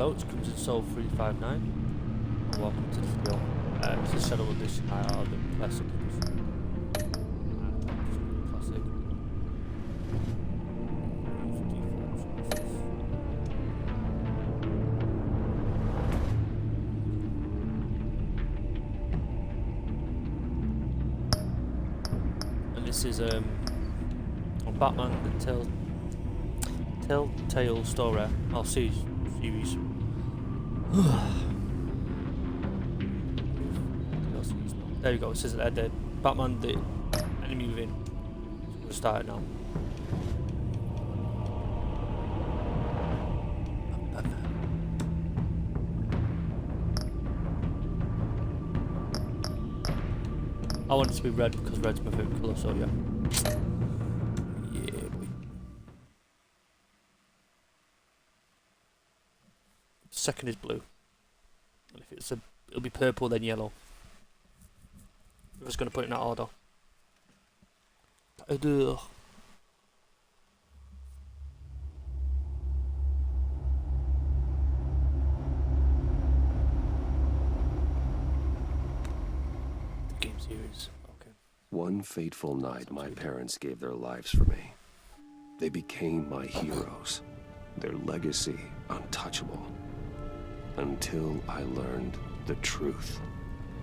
Hello, it's Crimson Soul 359. And welcome to the video. It's a Shadow Edition. I are the classic edition. Classic. And this is on Batman the Telltale story. I'll see series. There you go. It says it there. Batman the Enemy Within. We'll start it now. I want it to be red because red's my favourite colour, so yeah. Yeah, boy. Second is blue. And if it's it'll be purple then yellow. I'm just gonna put it in that order. The game series. Okay. One fateful night, my parents gave their lives for me. They became my heroes. Their legacy untouchable. Until I learned the truth.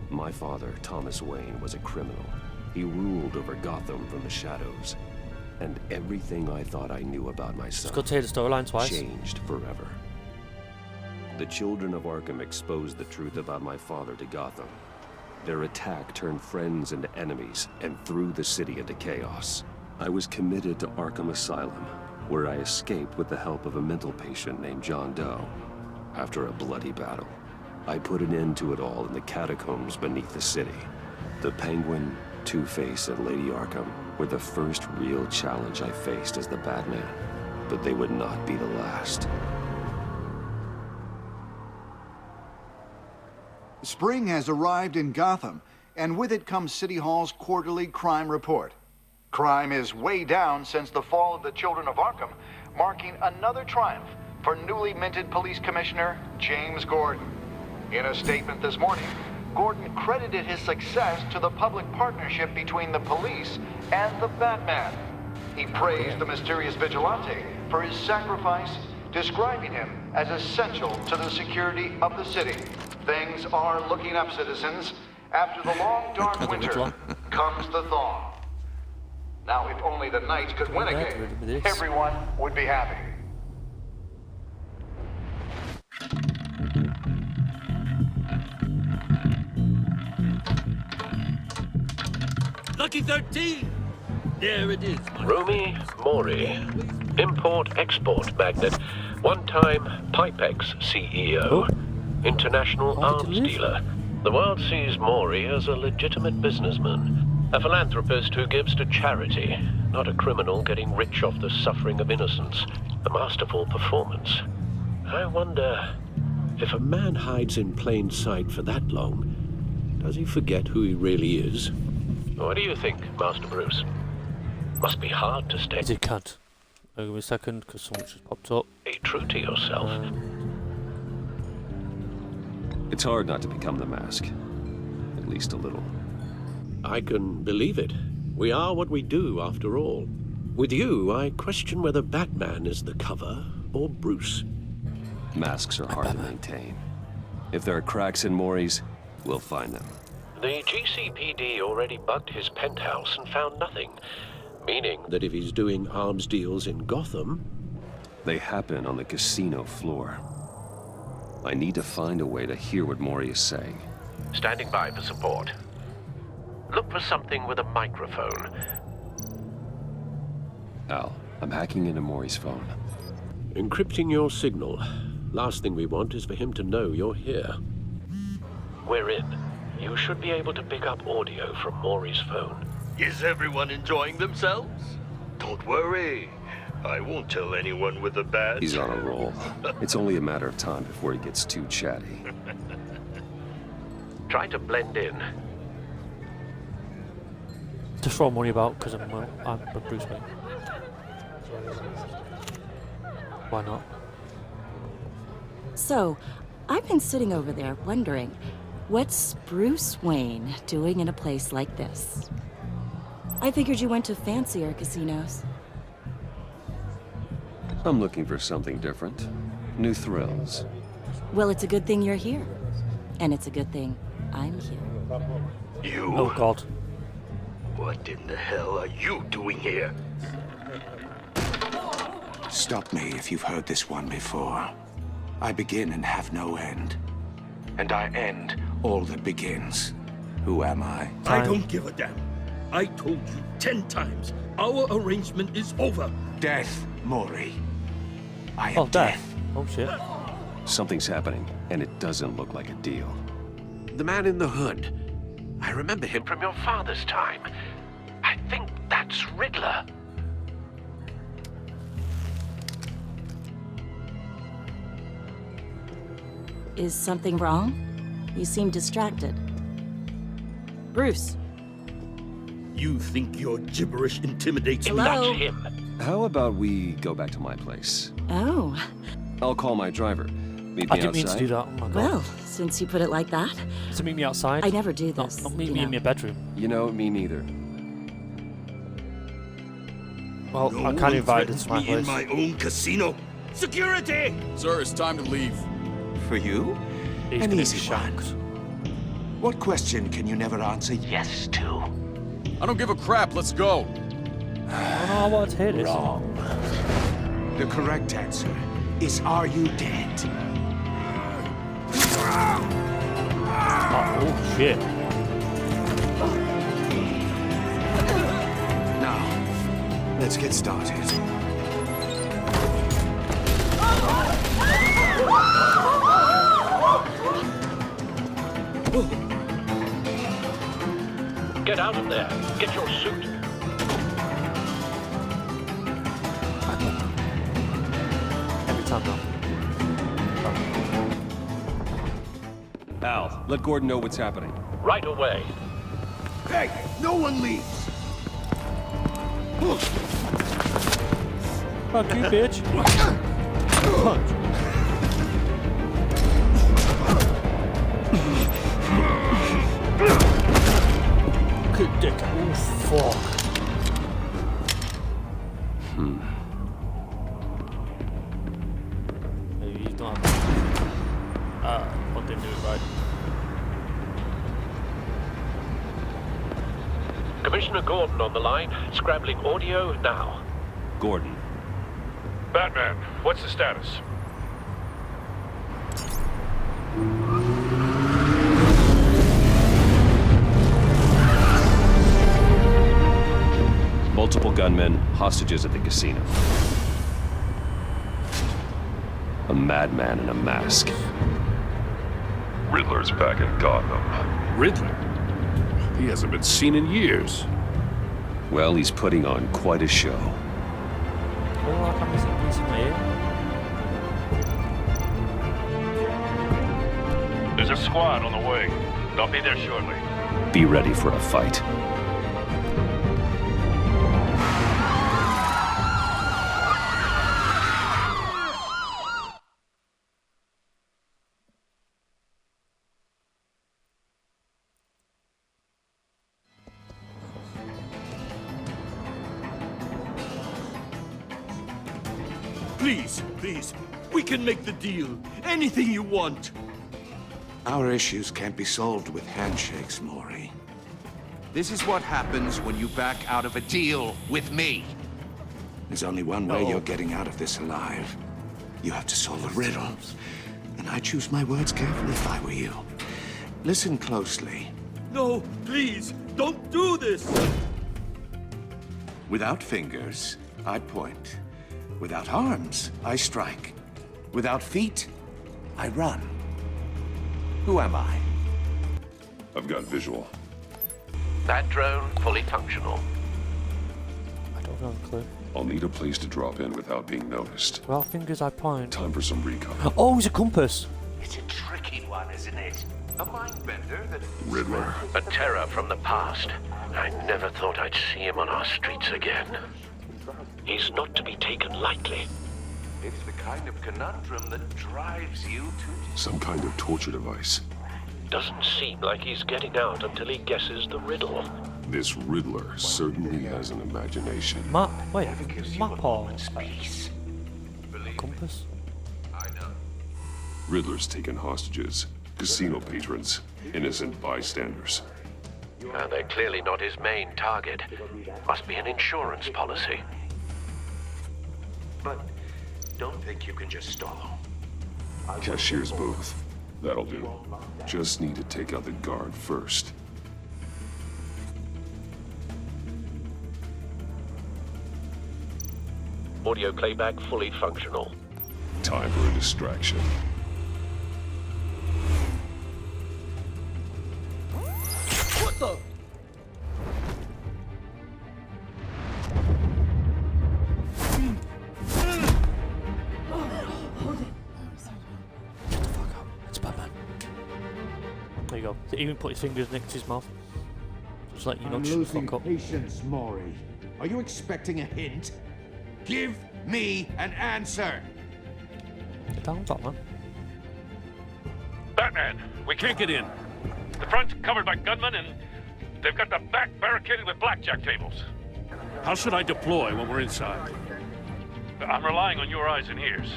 My father, Thomas Wayne, was a criminal. He ruled over Gotham from the shadows. And everything I thought I knew about my son Let's go tell the storyline twice. changed forever. The children of Arkham exposed the truth about my father to Gotham. Their attack turned friends into enemies and threw the city into chaos. I was committed to Arkham Asylum, where I escaped with the help of a mental patient named John Doe. After a bloody battle, I put an end to it all in the catacombs beneath the city. The Penguin, Two-Face, and Lady Arkham were the first real challenge I faced as the Batman, but they would not be the last. Spring has arrived in Gotham, and with it comes City Hall's quarterly crime report. Crime is way down since the fall of the Children of Arkham, marking another triumph for newly minted Police Commissioner James Gordon. In a statement this morning, Gordon credited his success to the public partnership between the police and the Batman. He praised the mysterious vigilante for his sacrifice, describing him as essential to the security of the city. Things are looking up, citizens. After the long, dark winter comes the thaw. Now, if only the Knights could win again, everyone would be happy. Lucky 13! There it is. Rumi Mori, import-export magnate, one-time Pipex CEO, international arms dealer. The world sees Mori as a legitimate businessman, a philanthropist who gives to charity, not a criminal getting rich off the suffering of innocence. A masterful performance. I wonder, if a man hides in plain sight for that long, does he forget who he really is? What do you think, Master Bruce? Must be hard to stay. You can't. Give me a second, because someone just popped up. Be true to yourself. It's hard not to become the mask. At least a little. I can believe it. We are what we do, after all. With you, I question whether Batman is the cover or Bruce. Masks are hard to maintain. If there are cracks in Mori's, we'll find them. The GCPD already bugged his penthouse and found nothing. Meaning that if he's doing arms deals in Gotham... They happen on the casino floor. I need to find a way to hear what Mori is saying. Standing by for support. Look for something with a microphone. Al, I'm hacking into Mori's phone. Encrypting your signal. Last thing we want is for him to know you're here. We're in. You should be able to pick up audio from Mori's phone. Is everyone enjoying themselves? Don't worry. I won't tell anyone with a badge. He's on a roll. It's only a matter of time before he gets too chatty. Try to blend in. Just throw money about, because I'm a Bruce Wayne. Why not? So, I've been sitting over there wondering, what's Bruce Wayne doing in a place like this? I figured you went to fancier casinos. I'm looking for something different. New thrills. Well, it's a good thing you're here. And it's a good thing I'm here. You? Oh God. What in the hell are you doing here? Stop me if you've heard this one before. I begin and have no end. And I end all that begins. Who am I? I don't give a damn. I told you 10 times. Our arrangement is over. Death, Mori. I am Oh, death. Oh shit. Something's happening, and it doesn't look like a deal. The man in the hood. I remember him from your father's time. I think that's Riddler. Is something wrong? You seem distracted. Bruce. You think your gibberish intimidates me? Hello? That's him. How about we go back to my place? Oh, I'll call my driver. Meet I me didn't mean to outside. do that. Oh my God. well, since you put it like that, To meet me outside. I never do this. Not meet you me in know. my bedroom. You know, me neither. Well, No I can't one invite her threatens to my me place. in my own casino. Security! Sir, it's time to leave. For you? He's An gonna be easy one. shocked. What question can you never answer yes to? I don't give a crap. Let's go. Oh no, I wanted to hear this. Wrong. The correct answer is, are you dead? Oh shit. Now, let's get started. Get out of there. Get your suit. Every time now. Al, let Gordon know what's happening. Right away. Hey, no one leaves! Fuck you, bitch. Punch. Good dick. Oh fuck. Maybe he's not. I didn't do it right. Commissioner Gordon on the line. Scrabbling audio now. Gordon. Batman, what's the status? Multiple gunmen, hostages at the casino. A madman in a mask. Riddler's back in Gotham. Riddler? He hasn't been seen in years. Well, he's putting on quite a show. Oh, I can't miss a piece of my ear. There's a squad on the way. They'll be there shortly. Be ready for a fight. Please, please, we can make the deal. Anything you want. Our issues can't be solved with handshakes, Mori. This is what happens when you back out of a deal with me. There's only one way you're getting out of this alive. You have to solve a riddle. And I choose my words carefully if I were you. Listen closely. No, please, don't do this. Without fingers, I point. Without arms, I strike. Without feet, I run. Who am I? I've got visual. That drone fully functional. I don't have a clue. I'll need a place to drop in without being noticed. Well, fingers I point. Time for some recon. Oh, it's a compass. It's a tricky one, isn't it? A mind bender that... Riddler. A terror from the past. I never thought I'd see him on our streets again. He's not to be taken lightly. It's the kind of conundrum that drives you to... Some kind of torture device. Doesn't seem like he's getting out until he guesses the riddle. This Riddler certainly has an imagination. Map? Wait, Never gives you map a or moment's peace. Believe compass? me, I know. Riddler's taken hostages, casino patrons, innocent bystanders. They're clearly not his main target. Must be an insurance policy. But don't think you can just stall. Cashier's booth. That'll do. Just need to take out the guard first. Audio playback fully functional. Time for a distraction. What the? Get the fuck out. It's Batman. There you go. He even put his fingers next to his mouth. Just like you know, I'm shut the losing fuck up. patience, Maury. Are you expecting a hint? Give me an answer. Get down, Batman. Batman, we can't get in. The front's covered by gunmen and they've got the back barricaded with blackjack tables. How should I deploy when we're inside? I'm relying on your eyes and ears.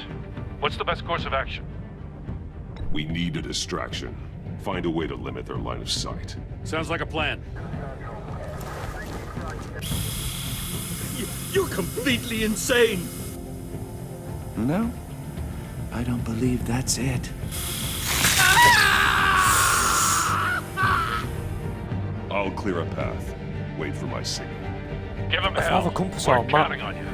What's the best course of action? We need a distraction. Find a way to limit their line of sight. Sounds like a plan. You're completely insane! No, I don't believe that's it. I'll clear a path. Wait for my signal. Give him If I hell. have a compass We're or a map. counting on you.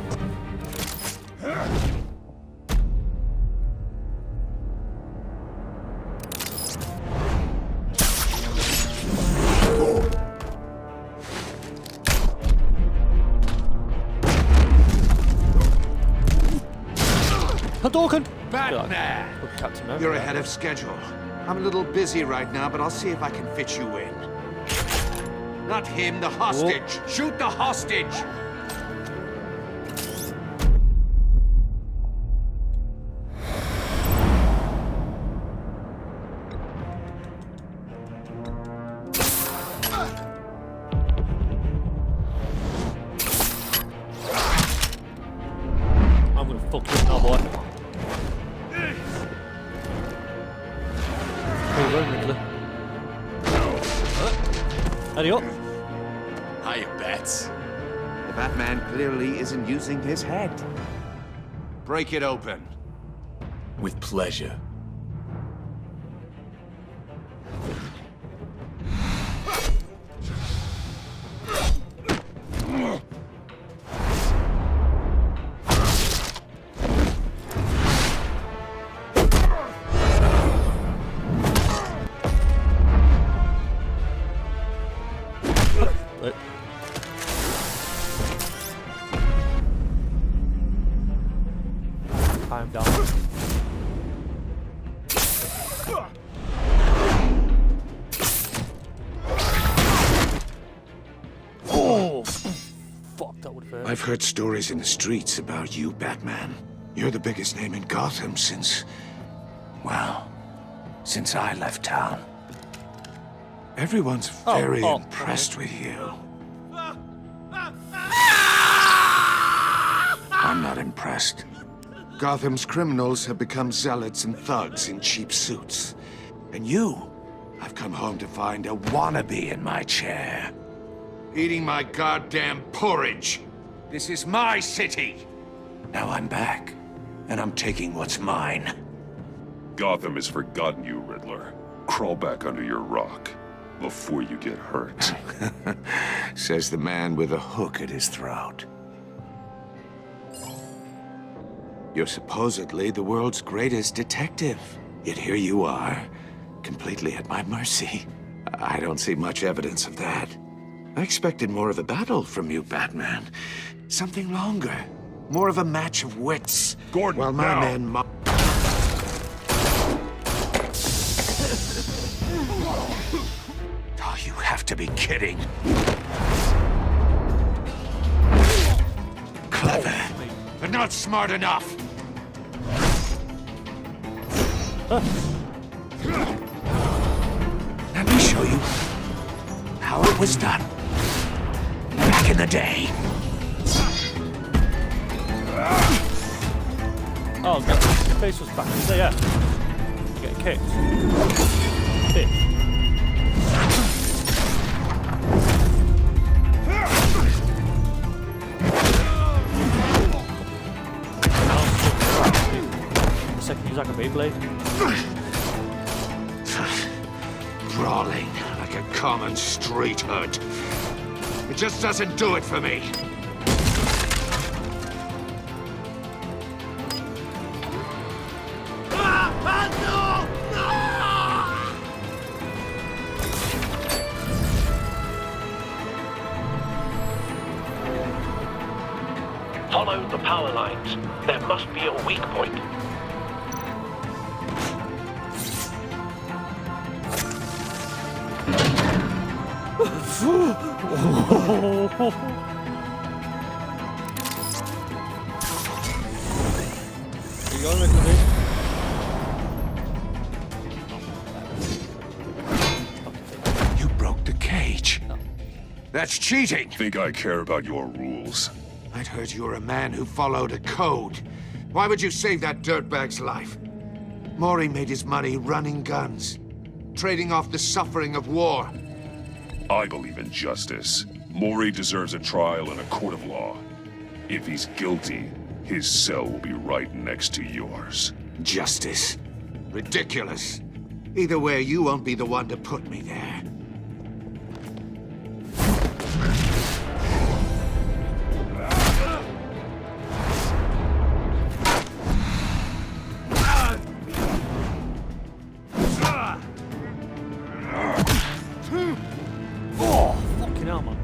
Hadouken! Batman! Good Captain America. You're ahead of schedule. I'm a little busy right now, but I'll see if I can fit you in. Not him, the hostage! Shoot the hostage! I'm gonna fuck you now, boy. Where you going, Riddler? Hurry up. Hiya, Bats. The Batman clearly isn't using his head. Break it open. With pleasure. Wait. I'm down. Oh! Fuck, that would have hurt. I've heard stories in the streets about you, Batman. You're the biggest name in Gotham since... well, since I left town. Everyone's very impressed with you. I'm not impressed. Gotham's criminals have become zealots and thugs in cheap suits. And you, I've come home to find a wannabe in my chair. Eating my goddamn porridge. This is my city. Now I'm back, and I'm taking what's mine. Gotham has forgotten you, Riddler. Crawl back under your rock before you get hurt. Says the man with a hook at his throat. You're supposedly the world's greatest detective. Yet here you are, completely at my mercy. I don't see much evidence of that. I expected more of a battle from you, Batman. Something longer. More of a match of wits. Gordon, While my now. man Oh, you have to be kidding. Clever, but not smart enough. Let me show you how it was done back in the day. Oh, the face was back. So yeah. You get kicked. Hit. The second use like a Beyblade. Brawling like a common street hood. It just doesn't do it for me. Follow the power lines. There must be a weak point. You going with me? You broke the cage. That's cheating. Think I care about your rules? I'd heard you were a man who followed a code. Why would you save that dirtbag's life? Mori made his money running guns, trading off the suffering of war. I believe in justice. Mori deserves a trial in a court of law. If he's guilty, his cell will be right next to yours. Justice. Ridiculous. Either way, you won't be the one to put me there. Fucking hell, man.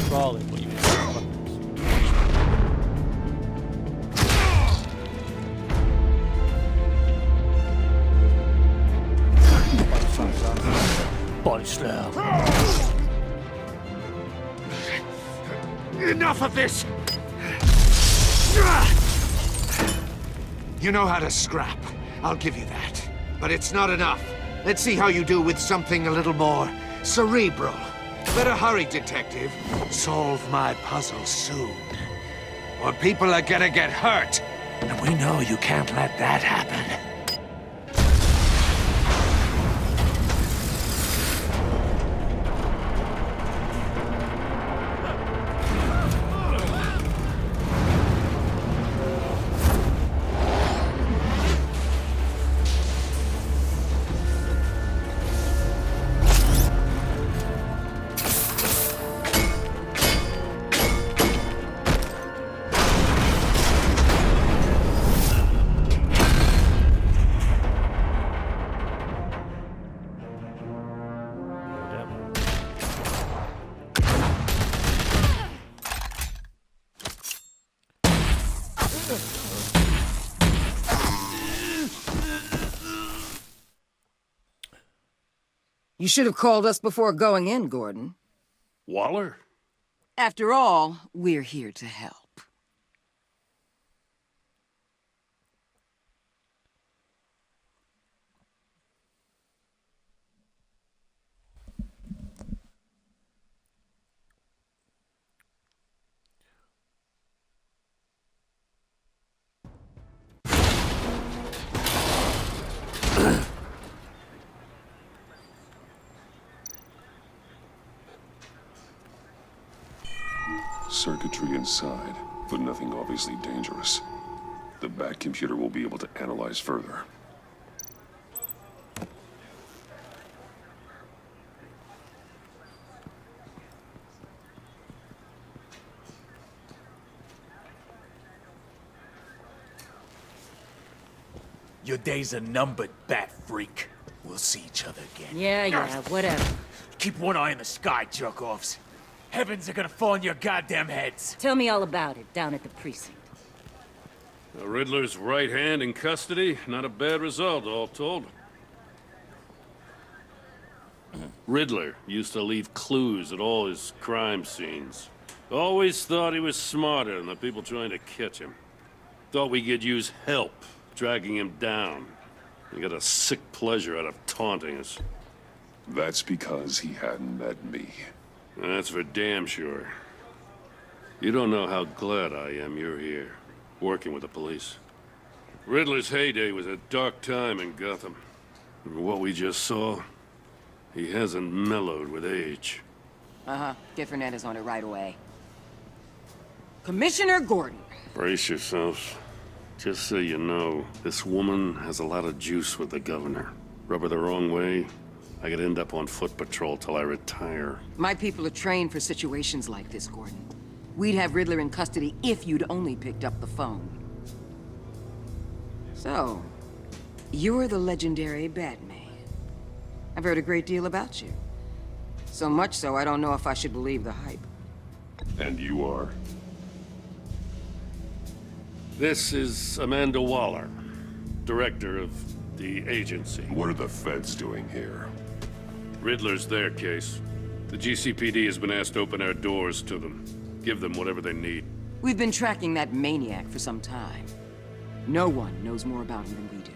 Brawling, what you mean? Body slam. Enough of this! You know how to scrap. I'll give you that. But it's not enough. Let's see how you do with something a little more cerebral. Better hurry, detective. Solve my puzzle soon. Or people are gonna get hurt. And we know you can't let that happen. You should have called us before going in, Gordon. Waller? After all, we're here to help. Circuitry inside, but nothing obviously dangerous. The back computer will be able to analyze further. Your days are numbered, bat freak. We'll see each other again. Yeah, whatever. Keep one eye in the sky, jerk-offs. Heavens are gonna fall on your goddamn heads. Tell me all about it down at the precinct. The Riddler's right hand in custody. Not a bad result, all told. Riddler used to leave clues at all his crime scenes. Always thought he was smarter than the people trying to catch him. Thought we could use help, dragging him down. He got a sick pleasure out of taunting us. That's because he hadn't met me. That's for damn sure. You don't know how glad I am you're here, working with the police. Riddler's heyday was a dark time in Gotham. And what we just saw, he hasn't mellowed with age. Uh-huh. Get Fernandez on it right away. Commissioner Gordon. Brace yourselves. Just so you know, this woman has a lot of juice with the governor. Rub her the wrong way, I could end up on foot patrol till I retire. My people are trained for situations like this, Gordon. We'd have Riddler in custody if you'd only picked up the phone. So, you're the legendary Batman. I've heard a great deal about you. So much so, I don't know if I should believe the hype. And you are? This is Amanda Waller, director of the agency. What are the feds doing here? Riddler's their case. The GCPD has been asked to open our doors to them. Give them whatever they need. We've been tracking that maniac for some time. No one knows more about him than we do.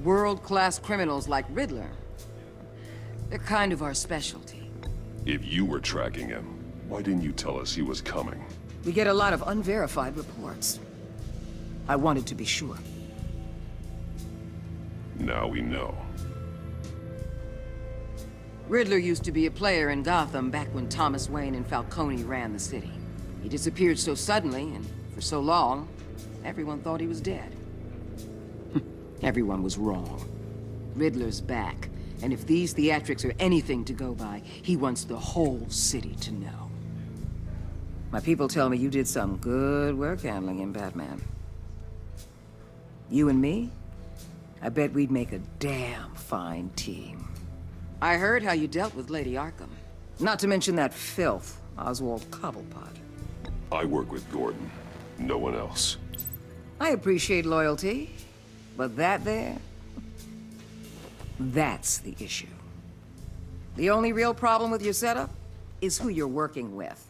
World-class criminals like Riddler, they're kind of our specialty. If you were tracking him, why didn't you tell us he was coming? We get a lot of unverified reports. I wanted to be sure. Now we know. Riddler used to be a player in Gotham back when Thomas Wayne and Falcone ran the city. He disappeared so suddenly and for so long, everyone thought he was dead. Everyone was wrong. Riddler's back, and if these theatrics are anything to go by, he wants the whole city to know. My people tell me you did some good work handling him, Batman. You and me? I bet we'd make a damn fine team. I heard how you dealt with Lady Arkham. Not to mention that filth, Oswald Cobblepot. I work with Gordon. No one else. I appreciate loyalty, but that there... that's the issue. The only real problem with your setup is who you're working with.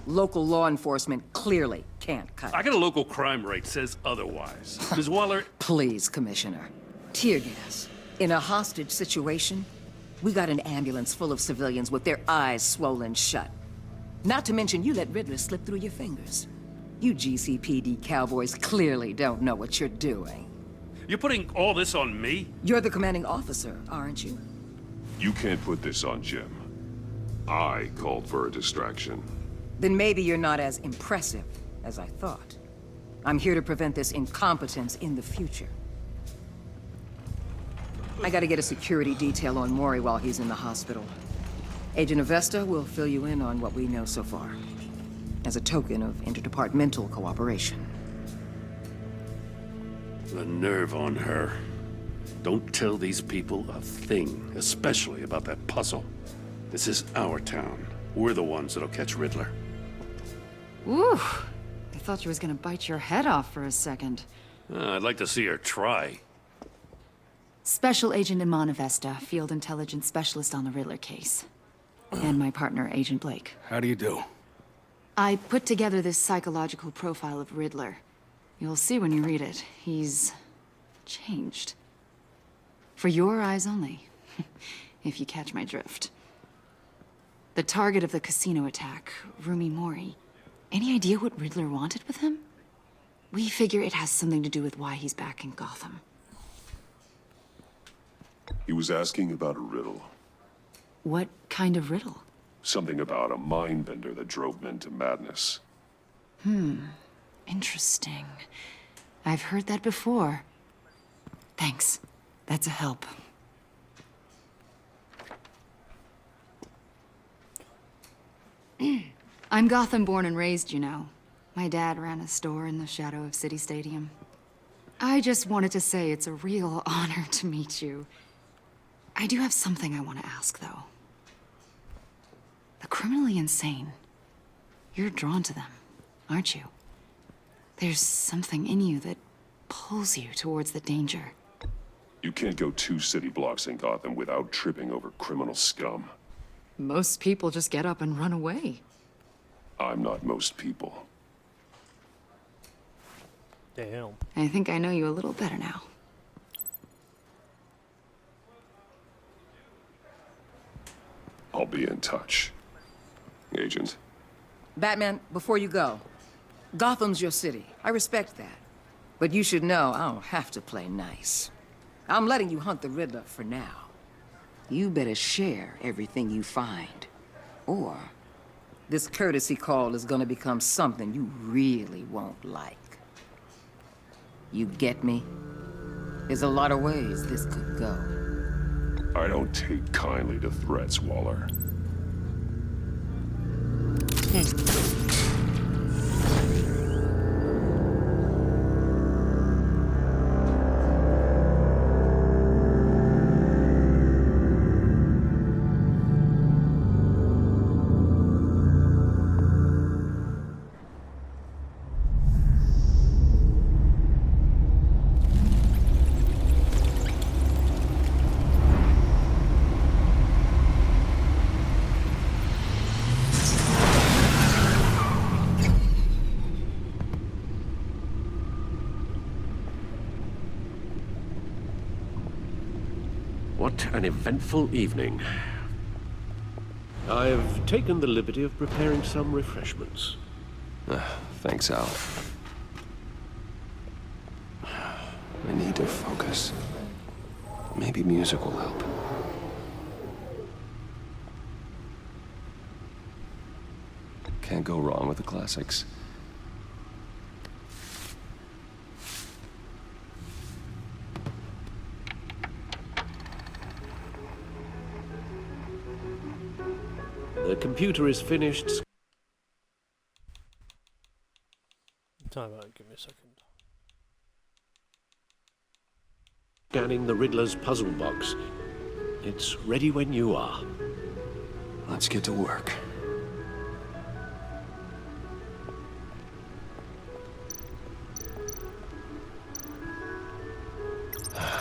Local law enforcement clearly can't cut it. I got a local crime rate says otherwise. Ms. Waller... Please, Commissioner. Tear gas. In a hostage situation, we got an ambulance full of civilians with their eyes swollen shut. Not to mention you let Riddler slip through your fingers. You GCPD cowboys clearly don't know what you're doing. You're putting all this on me? You're the commanding officer, aren't you? You can't put this on Jim. I called for a distraction. Then maybe you're not as impressive as I thought. I'm here to prevent this incompetence in the future. I gotta get a security detail on Maury while he's in the hospital. Agent Avesta will fill you in on what we know so far, as a token of interdepartmental cooperation. The nerve on her. Don't tell these people a thing, especially about that puzzle. This is our town. We're the ones that'll catch Riddler. Ooh, I thought she was gonna bite your head off for a second. I'd like to see her try. Special Agent Iman Avesta, Field Intelligence Specialist on the Riddler case. And my partner, Agent Blake. How do you do? I put together this psychological profile of Riddler. You'll see when you read it. He's... changed. For your eyes only, if you catch my drift. The target of the casino attack, Rumi Mori. Any idea what Riddler wanted with him? We figure it has something to do with why he's back in Gotham. He was asking about a riddle. What kind of riddle? Something about a mind bender that drove men to madness. Interesting. I've heard that before. Thanks. That's a help. I'm Gotham born and raised, you know. My dad ran a store in the shadow of City Stadium. I just wanted to say it's a real honor to meet you. I do have something I want to ask, though. The criminally insane. You're drawn to them, aren't you? There's something in you that pulls you towards the danger. You can't go 2 city blocks in Gotham without tripping over criminal scum. Most people just get up and run away. I'm not most people. Damn. I think I know you a little better now. I'll be in touch. Agent. Batman, before you go, Gotham's your city. I respect that. But you should know I don't have to play nice. I'm letting you hunt the Riddler for now. You better share everything you find. Or this courtesy call is gonna become something you really won't like. You get me? There's a lot of ways this could go. I don't take kindly to threats, Waller. What an eventful evening. I've taken the liberty of preparing some refreshments. Thanks, Al. I need to focus. Maybe music will help. Can't go wrong with the classics. The computer is finished. Time out, give me a second. Scanning the Riddler's puzzle box. It's ready when you are. Let's get to work.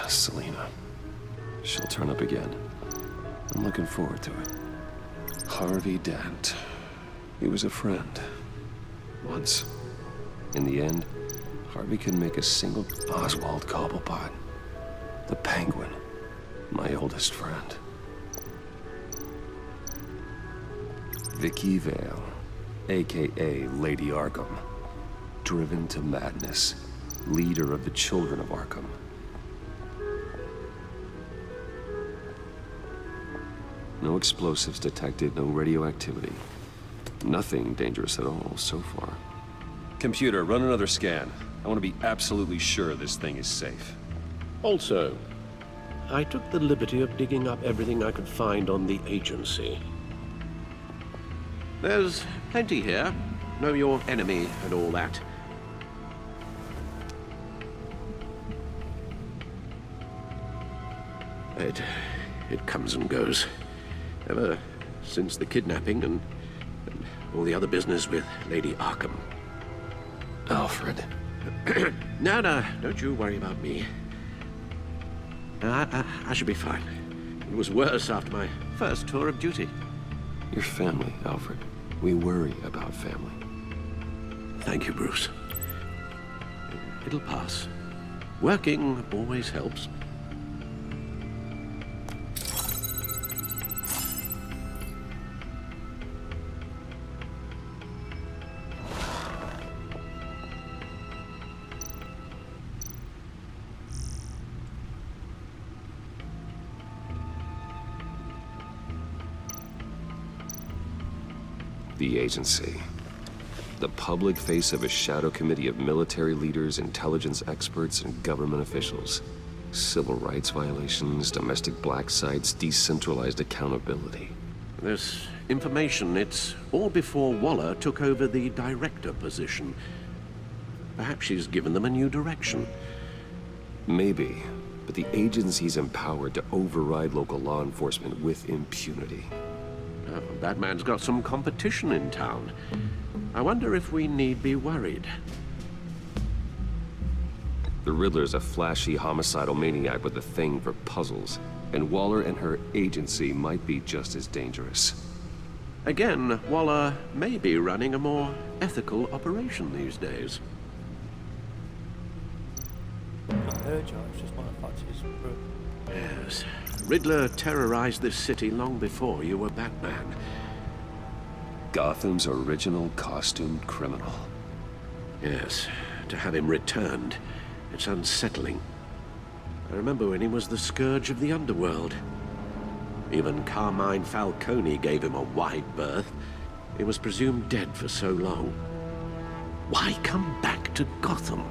Selena. She'll turn up again. I'm looking forward to it. Harvey Dent. He was a friend. Once. In the end, Harvey couldn't make a single... Oswald Cobblepot. The Penguin. My oldest friend. Vicky Vale. A.K.A. Lady Arkham. Driven to madness. Leader of the Children of Arkham. No explosives detected, no radioactivity. Nothing dangerous at all so far. Computer, run another scan. I want to be absolutely sure this thing is safe. Also, I took the liberty of digging up everything I could find on the agency. There's plenty here. Know your enemy and all that. It comes and goes. Ever since the kidnapping and all the other business with Lady Arkham. Alfred. No, don't you worry about me. I should be fine. It was worse after my first tour of duty. Your family, Alfred. We worry about family. Thank you, Bruce. It'll pass. Working always helps. The agency. The public face of a shadow committee of military leaders, intelligence experts, and government officials. Civil rights violations, domestic black sites, decentralized accountability. This information, it's all before Waller took over the director position. Perhaps she's given them a new direction. Maybe, but the agency's empowered to override local law enforcement with impunity. Batman's got some competition in town. I wonder if we need be worried. The Riddler's a flashy homicidal maniac with a thing for puzzles, and Waller and her agency might be just as dangerous. Again, Waller may be running a more ethical operation these days. Not her job, it's just one of the parties. Yes. Riddler terrorized this city long before you were Batman. Gotham's original costumed criminal. Yes. To have him returned, it's unsettling. I remember when he was the scourge of the underworld. Even Carmine Falcone gave him a wide berth. He was presumed dead for so long. Why come back to Gotham?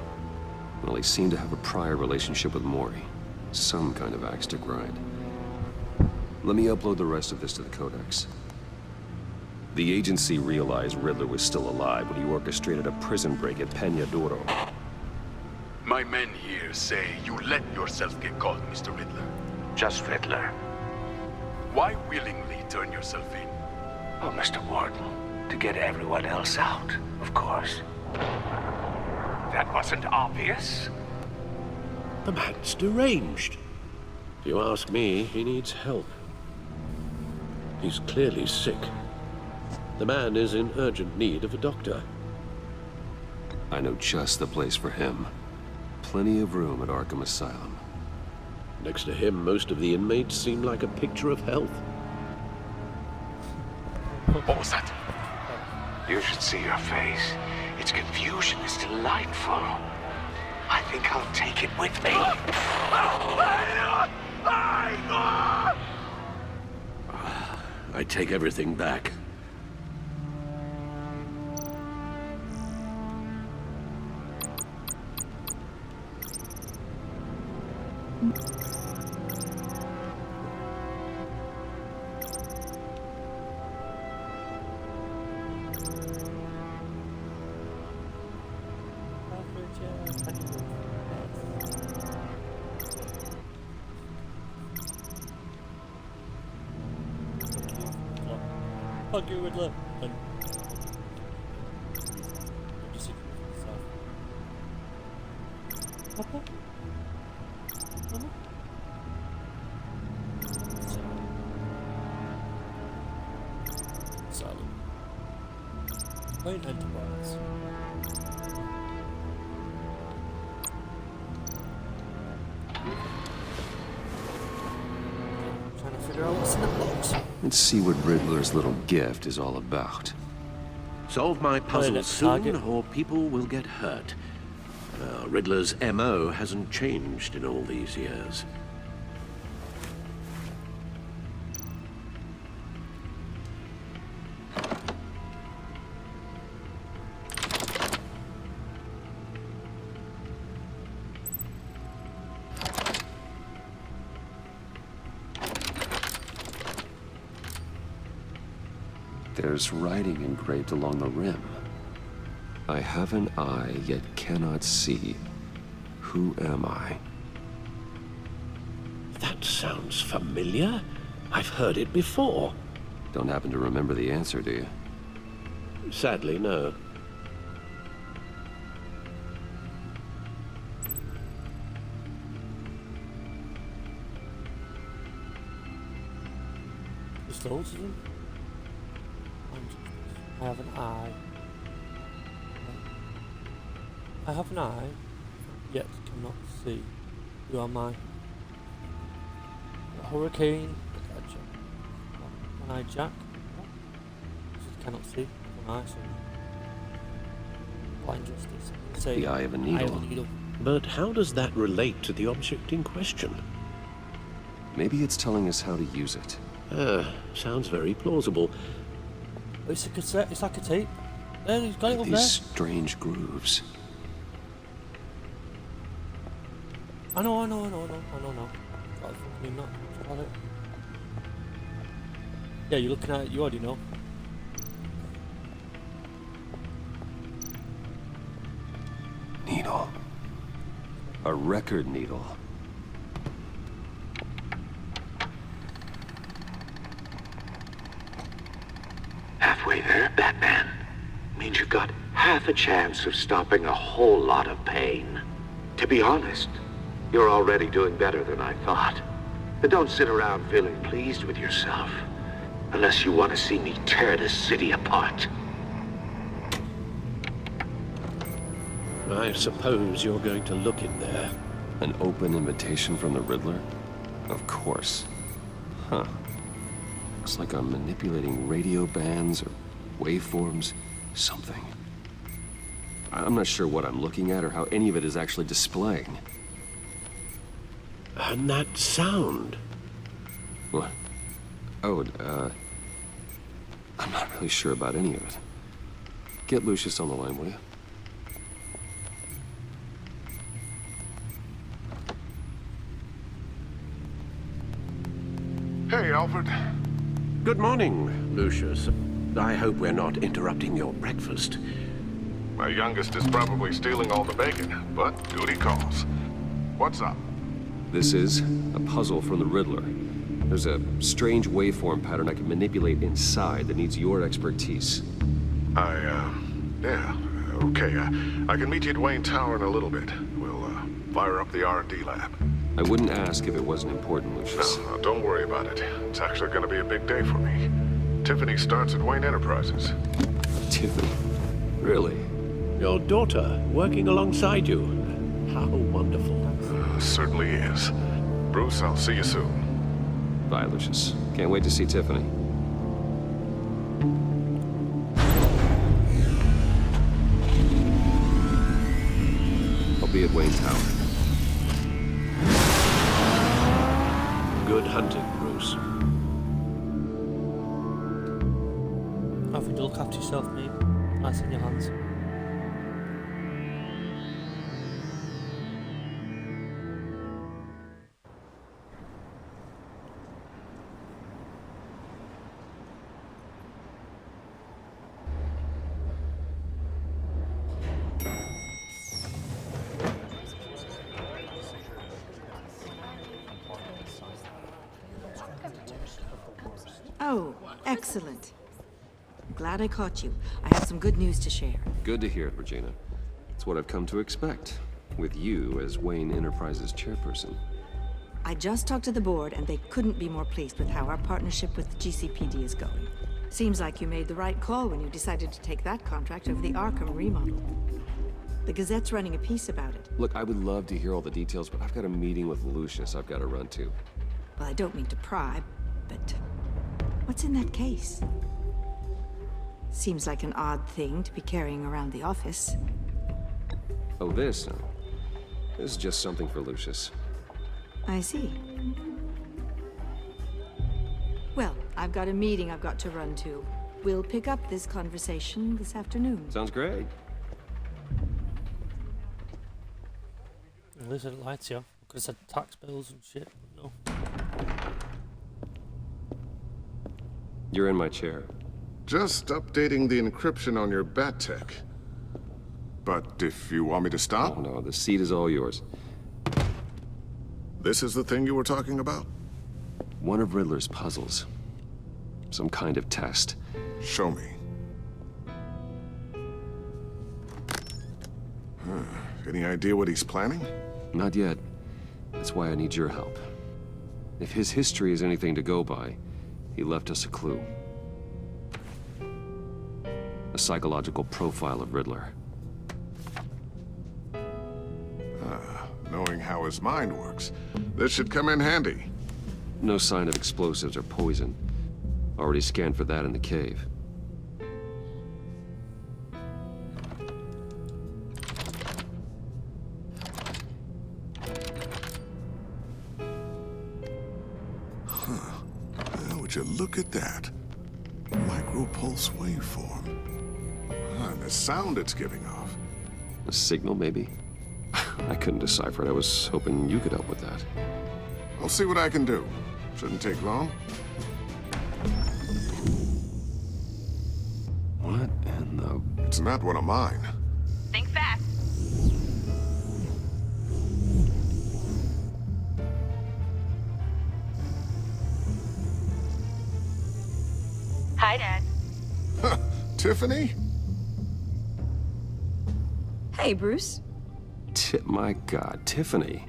Well, he seemed to have a prior relationship with Mori. Some kind of axe to grind. Let me upload the rest of this to the Codex. The agency realized Riddler was still alive when he orchestrated a prison break at Peñadoro. My men here say you let yourself get caught, Mr. Riddler. Just Riddler. Why willingly turn yourself in? Oh, Mr. Warden, to get everyone else out, of course. That wasn't obvious. The man's deranged. If you ask me, he needs help. He's clearly sick. The man is in urgent need of a doctor. I know just the place for him. Plenty of room at Arkham Asylum. Next to him, most of the inmates seem like a picture of health. What was that? You should see your face. Its confusion is delightful. I think I'll take it with me. I take everything back. Fuck you, Riddler. Asylum. Wayne Enterprise. Trying to figure out what's in the box. Let's see what Riddler's little gift is all about. Solve my puzzle soon, target. or people will get hurt. Riddler's MO hasn't changed in all these years. There's writing engraved along the rim. I have an eye, yet cannot see. Who am I? That sounds familiar. I've heard it before. Don't happen to remember the answer, do you? Sadly, no. There's loads of them. I have an eye. I have an eye, yet cannot see. Who am I? A hurricane. One-eyed Jack. Cannot see. One eye, so blind justice. Say The eye of a needle. Eye of a needle. But how does that relate to the object in question? Maybe it's telling us how to use it. Sounds very plausible. It's a cassette. It's like a tape. There, he's got it up These there. strange grooves. I know. Got fucking not. Got it. Yeah, you're looking at it. You already know. Needle. A record needle. Halfway there, Batman. Means you've got half a chance of stopping a whole lot of pain. To be honest, you're already doing better than I thought. But don't sit around feeling pleased with yourself, unless you want to see me tear this city apart. I suppose you're going to look in there. An open invitation from the Riddler? Of course. Huh. Looks like I'm manipulating radio bands or waveforms. Something. I'm not sure what I'm looking at or how any of it is actually displaying. And that sound? What? Oh, I'm not really sure about any of it. Get Lucius on the line, will you? Hey, Alfred. Good morning, Lucius. I hope we're not interrupting your breakfast. My youngest is probably stealing all the bacon, but duty calls. What's up? This is a puzzle from the Riddler. There's a strange waveform pattern I can manipulate inside that needs your expertise. Yeah, okay. I can meet you at Wayne Tower in a little bit. We'll, fire up the R&D lab. I wouldn't ask if it wasn't important, Lucius. No, don't worry about it. It's actually gonna be a big day for me. Tiffany starts at Wayne Enterprises. Tiffany? Really? Your daughter working alongside you. How wonderful. Certainly is. Bruce, I'll see you soon. Bye, Lucius. Can't wait to see Tiffany. I'll be at Wayne Tower. Good hunting, Bruce. I think you look after yourself, mate. Nice in your hands. Oh, excellent. Glad I caught you. I have some good news to share. Good to hear it, Regina. It's what I've come to expect, with you as Wayne Enterprises chairperson. I just talked to the board, and they couldn't be more pleased with how our partnership with the GCPD is going. Seems like you made the right call when you decided to take that contract over the Arkham remodel. The Gazette's running a piece about it. Look, I would love to hear all the details, but I've got a meeting with Lucius I've got to run to. Well, I don't mean to pry, but what's in that case? Seems like an odd thing to be carrying around the office. Oh, this? No. This is just something for Lucius. I see. Well, I've got a meeting I've got to run to. We'll pick up this conversation this afternoon. Sounds great. At least I didn't lie to you. Could have said tax bills and shit, but no. You're in my chair. Just updating the encryption on your bat tech. But if you want me to stop? Oh, no, the seat is all yours. This is the thing you were talking about? One of Riddler's puzzles. Some kind of test. Show me. Any idea what he's planning? Not yet. That's why I need your help. If his history is anything to go by, he left us a clue. A psychological profile of Riddler. Knowing how his mind works, this should come in handy. No sign of explosives or poison. Already scanned for that in the cave. Would you look at that? Micropulse waveform. And the sound it's giving off. A signal, maybe? I couldn't decipher it. I was hoping you could help with that. I'll see what I can do. Shouldn't take long. What in the... It's not one of mine. Think fast. Hi, Dad. Tiffany? Hey, Bruce. My God, Tiffany.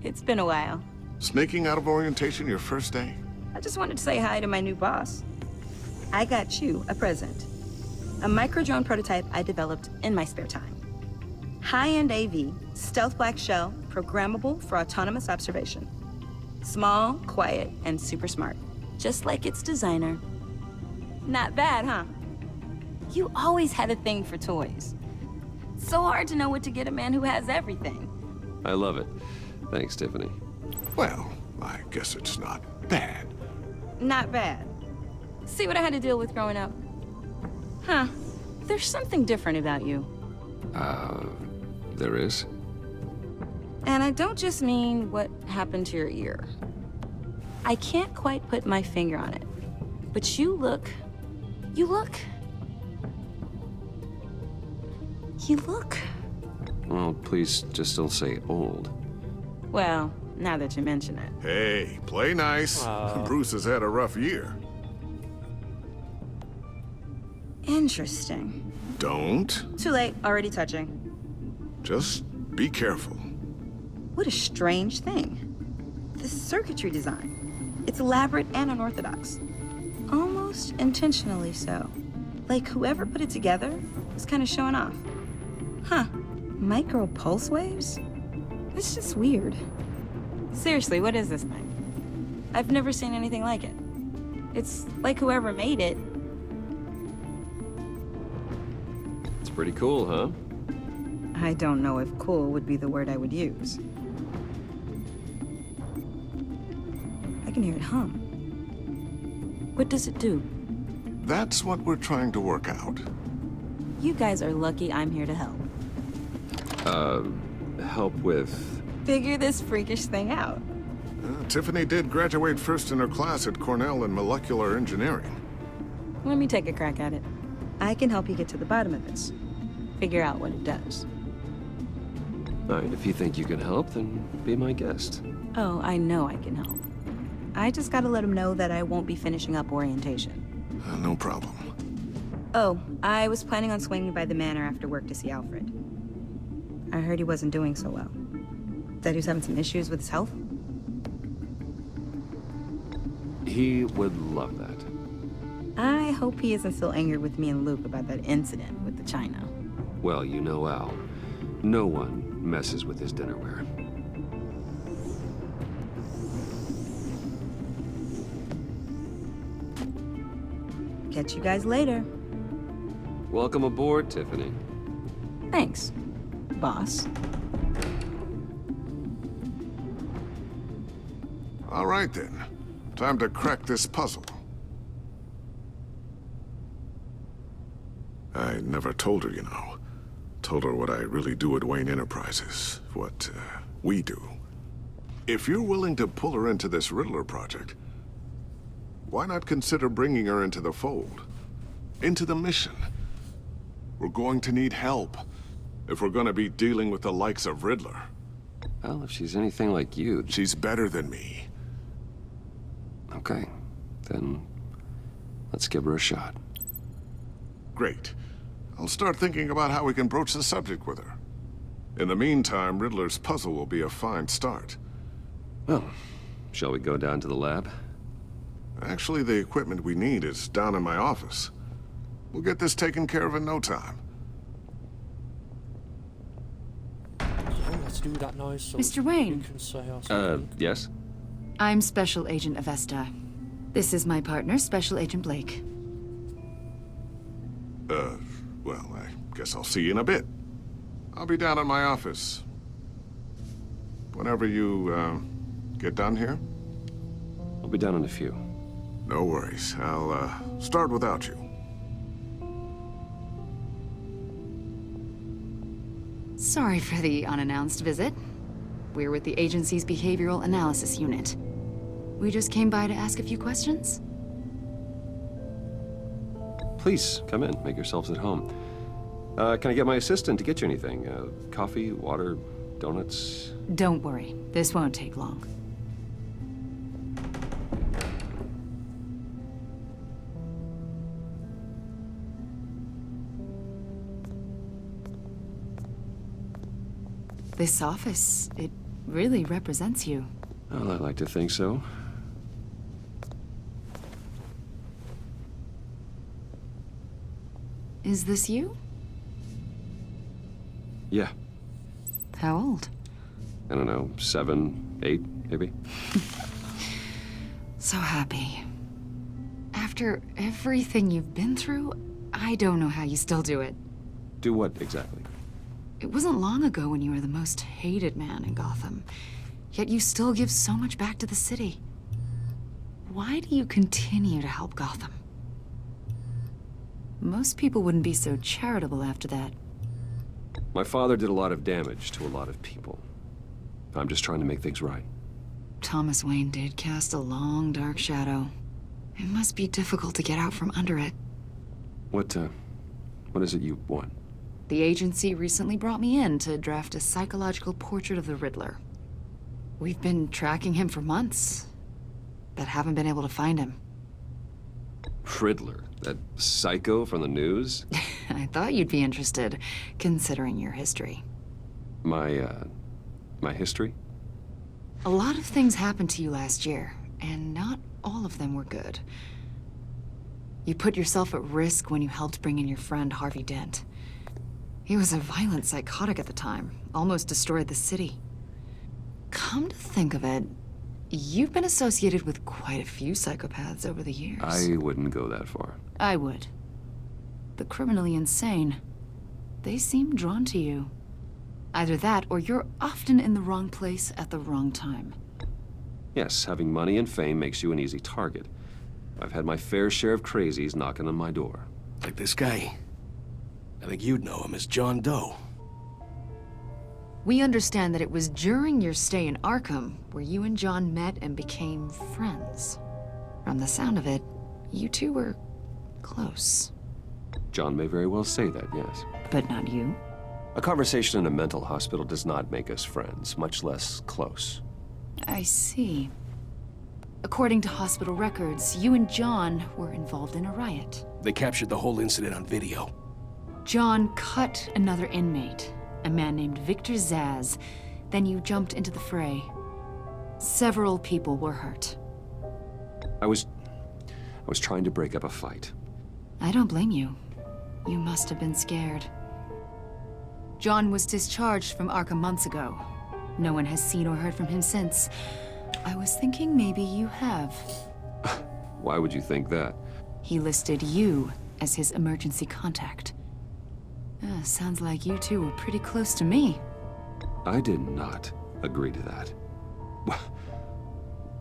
It's been a while. Sneaking out of orientation your first day? I just wanted to say hi to my new boss. I got you a present. A micro-drone prototype I developed in my spare time. High-end AV, stealth black shell, programmable for autonomous observation. Small, quiet, and super smart. Just like its designer. Not bad, huh? You always had a thing for toys. So hard to know what to get a man who has everything. I love it. Thanks, Tiffany. Well, I guess it's not bad. Not bad. See what I had to deal with growing up? Huh. There's something different about you. There is? And I don't just mean what happened to your ear. I can't quite put my finger on it. But you look... Well, please just don't say old. Well, now that you mention it. Hey, play nice. Bruce has had a rough year. Interesting. Don't. Too late, already touching. Just be careful. What a strange thing. The circuitry design. It's elaborate and unorthodox. Almost intentionally so. Like whoever put it together was kind of showing off. Huh. Micro pulse waves? It's just weird. Seriously, what is this thing? I've never seen anything like it. It's like whoever made it. It's pretty cool, huh? I don't know if cool would be the word I would use. I can hear it hum. What does it do? That's what we're trying to work out. You guys are lucky I'm here to help. Help with... Figure this freakish thing out. Tiffany did graduate first in her class at Cornell in molecular engineering. Let me take a crack at it. I can help you get to the bottom of this. Figure out what it does. All right, if you think you can help, then be my guest. Oh, I know I can help. I just gotta let him know that I won't be finishing up orientation. No problem. Oh, I was planning on swinging by the manor after work to see Alfred. I heard he wasn't doing so well. That he was having some issues with his health? He would love that. I hope he isn't still angered with me and Luke about that incident with the china. Well, you know Al. No one messes with his dinnerware. Catch you guys later. Welcome aboard, Tiffany. Thanks, boss. All right, then. Time to crack this puzzle. I never told her, you know. Told her what I really do at Wayne Enterprises. What, we do. If you're willing to pull her into this Riddler project, why not consider bringing her into the fold? Into the mission? We're going to need help if we're going to be dealing with the likes of Riddler. Well, if she's anything like you... She's better than me. Okay, then let's give her a shot. Great. I'll start thinking about how we can broach the subject with her. In the meantime, Riddler's puzzle will be a fine start. Well, shall we go down to the lab? Actually, the equipment we need is down in my office. We'll get this taken care of in no time. Let's do that noise so Mr. Wayne. we can say our Yes? I'm Special Agent Avesta. This is my partner, Special Agent Blake. Well, I guess I'll see you in a bit. I'll be down at my office. Whenever you, get done here? I'll be down in a few. No worries. I'll, start without you. Sorry for the unannounced visit. We're with the agency's Behavioral Analysis Unit. We just came by to ask a few questions. Please, come in. Make yourselves at home. Can I get my assistant to get you anything? Coffee, water, donuts? Don't worry. This won't take long. This office, it really represents you. Well, I like to think so. Is this you? Yeah. How old? I don't know, 7, 8, maybe? So happy. After everything you've been through, I don't know how you still do it. Do what, exactly? It wasn't long ago when you were the most hated man in Gotham, yet you still give so much back to the city. Why do you continue to help Gotham? Most people wouldn't be so charitable after that. My father did a lot of damage to a lot of people. I'm just trying to make things right. Thomas Wayne did cast a long, dark shadow. It must be difficult to get out from under it. What is it you want? The agency recently brought me in to draft a psychological portrait of the Riddler. We've been tracking him for months, but haven't been able to find him. Riddler? That psycho from the news? I thought you'd be interested, considering your history. My history? A lot of things happened to you last year, and not all of them were good. You put yourself at risk when you helped bring in your friend Harvey Dent. He was a violent psychotic at the time, almost destroyed the city. Come to think of it, you've been associated with quite a few psychopaths over the years. I wouldn't go that far. I would. The criminally insane. They seem drawn to you. Either that, or you're often in the wrong place at the wrong time. Yes, having money and fame makes you an easy target. I've had my fair share of crazies knocking on my door. Like this guy. I think you'd know him as John Doe. We understand that it was during your stay in Arkham where you and John met and became friends. From the sound of it, you two were close. John may very well say that, yes. But not you? A conversation in a mental hospital does not make us friends, much less close. I see. According to hospital records, you and John were involved in a riot. They captured the whole incident on video. John cut another inmate, a man named Victor Zsasz. Then you jumped into the fray. Several people were hurt. I was trying to break up a fight. I don't blame you. You must have been scared. John was discharged from Arkham months ago. No one has seen or heard from him since. I was thinking maybe you have. Why would you think that? He listed you as his emergency contact. Sounds like you two were pretty close to me. I did not agree to that.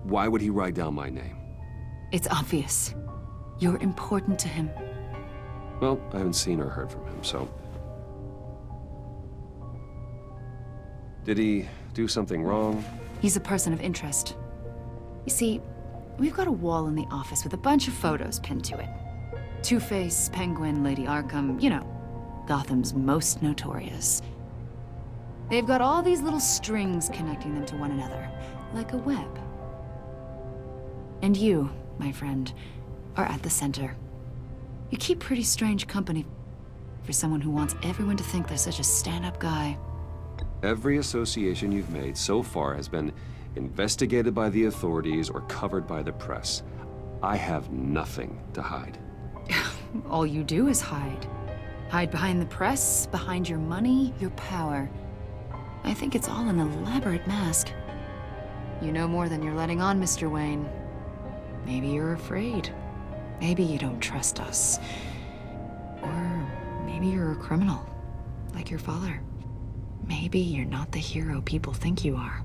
Why would he write down my name? It's obvious. You're important to him. Well, I haven't seen or heard from him, so... Did he do something wrong? He's a person of interest. You see, we've got a wall in the office with a bunch of photos pinned to it. Two-Face, Penguin, Lady Arkham, you know, Gotham's most notorious. They've got all these little strings connecting them to one another, like a web. And you, my friend, are at the center. You keep pretty strange company for someone who wants everyone to think they're such a stand-up guy. Every association you've made so far has been investigated by the authorities or covered by the press. I have nothing to hide. All you do is hide. Hide behind the press, behind your money, your power. I think it's all an elaborate mask. You know more than you're letting on, Mr. Wayne. Maybe you're afraid. Maybe you don't trust us. Or maybe you're a criminal, like your father. Maybe you're not the hero people think you are.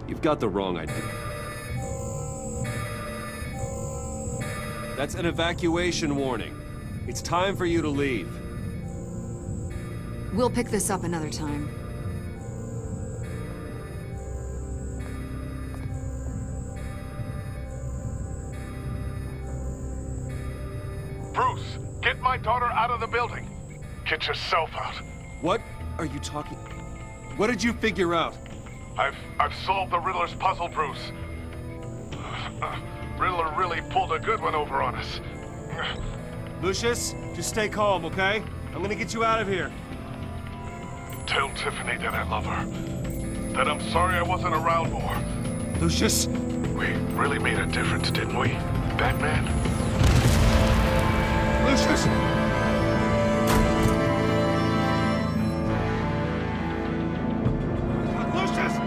You've got the wrong idea. That's an evacuation warning. It's time for you to leave. We'll pick this up another time. Bruce, get my daughter out of the building. Get yourself out. What are you talking? What did you figure out? I've solved the Riddler's puzzle, Bruce. Riddler really pulled a good one over on us. Lucius, just stay calm, okay? I'm gonna get you out of here. Tell Tiffany that I love her. That I'm sorry I wasn't around more. Lucius! We really made a difference, didn't we, Batman? Lucius! Lucius!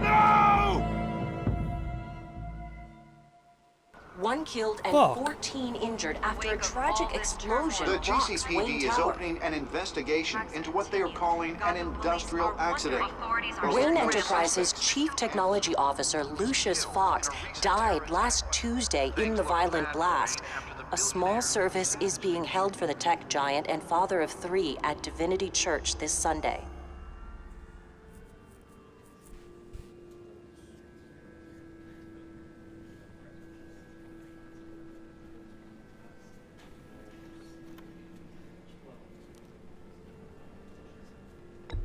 No! 1 killed and Fuck. 14 injured after a tragic explosion The rocks GCPD Wayne is Tower. opening an investigation into what they are calling an industrial accident. Wayne Enterprises' Chief Technology Officer Lucius Fox died last Tuesday in the violent blast. A small service is being held for the tech giant and father of 3 at Divinity Church this Sunday.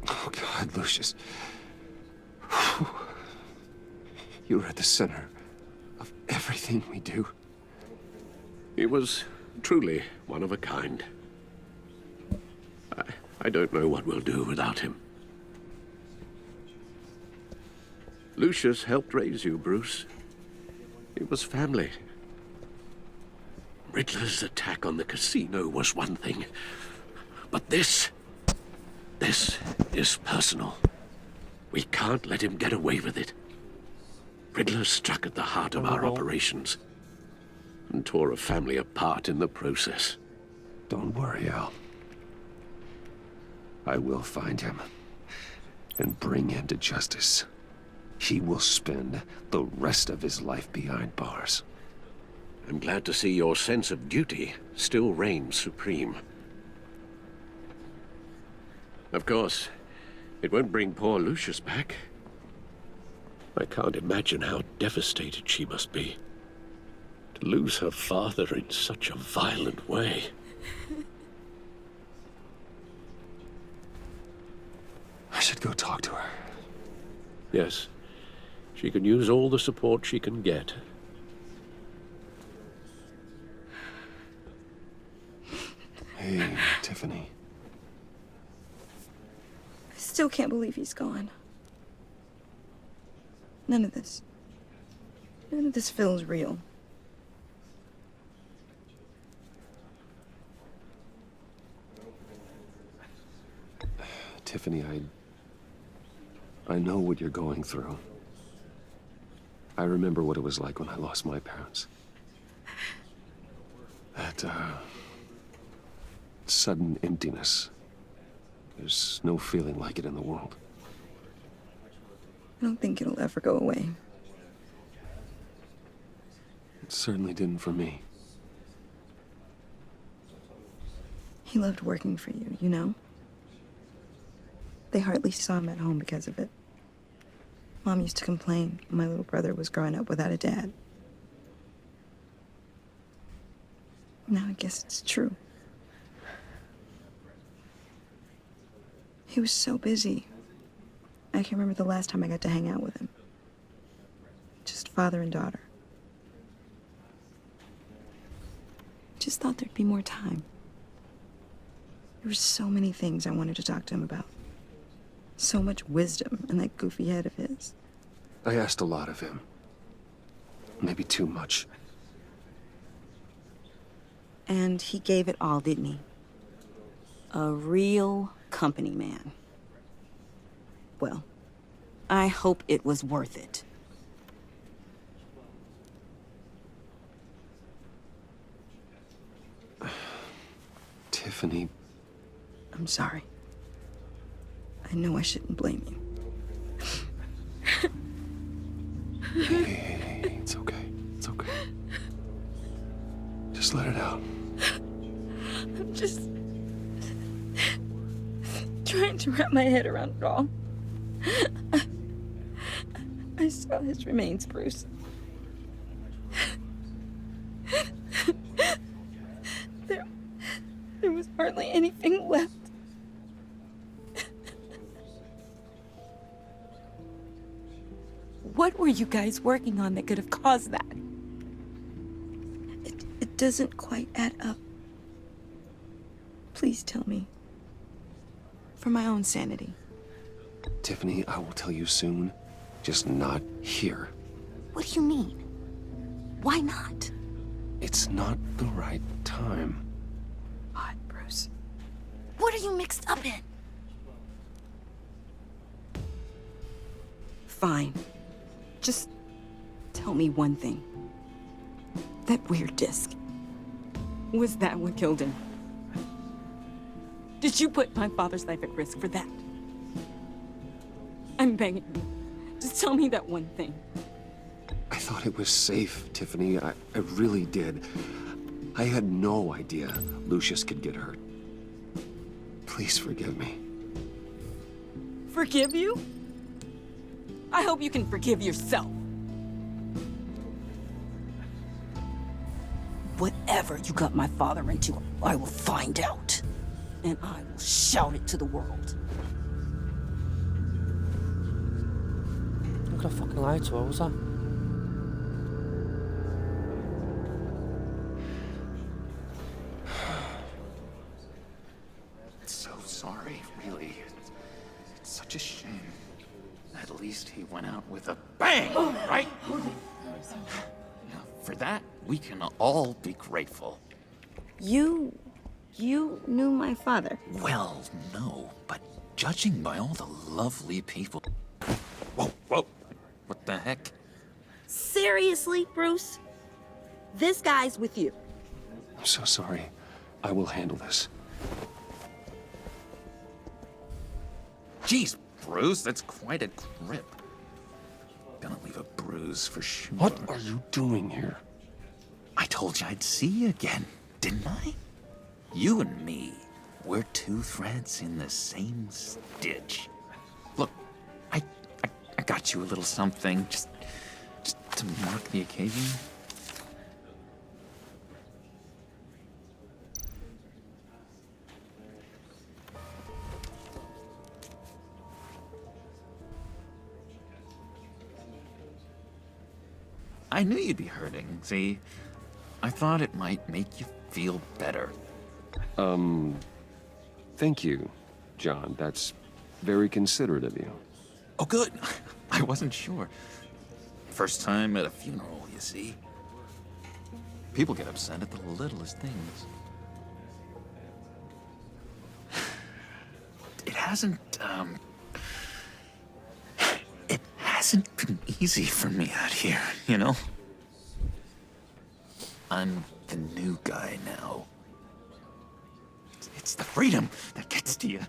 Oh, God, Lucius. You were at the center of everything we do. He was truly one of a kind. I don't know what we'll do without him. Lucius helped raise you, Bruce. It was family. Riddler's attack on the casino was one thing, but this is personal. We can't let him get away with it. Riddler struck at the heart of our operations and tore a family apart in the process. Don't worry, Al. I will find him and bring him to justice. He will spend the rest of his life behind bars. I'm glad to see your sense of duty still reigns supreme. Of course, it won't bring poor Lucius back. I can't imagine how devastated she must be. To lose her father in such a violent way. I should go talk to her. Yes, she can use all the support she can get. Hey, Tiffany. I still can't believe he's gone. None of this feels real. Tiffany, I know what you're going through. I remember what it was like when I lost my parents. That, sudden emptiness. There's no feeling like it in the world. I don't think it'll ever go away. It certainly didn't for me. He loved working for you, you know? They hardly saw him at home because of it. Mom used to complain my little brother was growing up without a dad. Now I guess it's true. He was so busy. I can't remember the last time I got to hang out with him. Just father and daughter. Just thought there'd be more time. There were so many things I wanted to talk to him about. So much wisdom in that goofy head of his. I asked a lot of him. Maybe too much. And he gave it all, didn't he? A real company man. Well, I hope it was worth it. Tiffany. I'm sorry. I know I shouldn't blame you. Hey, it's okay. It's okay. Just let it out. I'm just trying to wrap my head around it all. I saw his remains, Bruce. There was hardly anything left. What were you guys working on that could have caused that? It doesn't quite add up. Please tell me. For my own sanity. Tiffany, I will tell you soon. Just not here. What do you mean? Why not? It's not the right time. What, Bruce? What are you mixed up in? Fine. Just tell me one thing. That weird disc. Was that what killed him? Did you put my father's life at risk for that? I'm begging you. Just tell me that one thing. I thought it was safe, Tiffany. I really did. I had no idea Lucius could get hurt. Please forgive me. Forgive you? I hope you can forgive yourself. Whatever you got my father into, I will find out. And I will shout it to the world. I'm gonna fucking lie to her, was that? So sorry, really. It's such a shame. At least he went out with a bang, right? Now, for that, we can all be grateful. You knew my father? Well, no, but judging by all the lovely people... Whoa, whoa, what the heck? Seriously, Bruce? This guy's with you. I'm so sorry. I will handle this. Jeez, Bruce, that's quite a grip. Gonna leave a bruise for sure. What are you doing here? I told you I'd see you again, didn't I? You and me, we're two threads in the same stitch. Look, I got you a little something, just to mark the occasion. I knew you'd be hurting, see? I thought it might make you feel better. Thank you, John. That's very considerate of you. Oh, good. I wasn't sure. First time at a funeral, you see. People get upset at the littlest things. It hasn't been easy for me out here, you know? I'm the new guy now. It's the freedom that gets to you.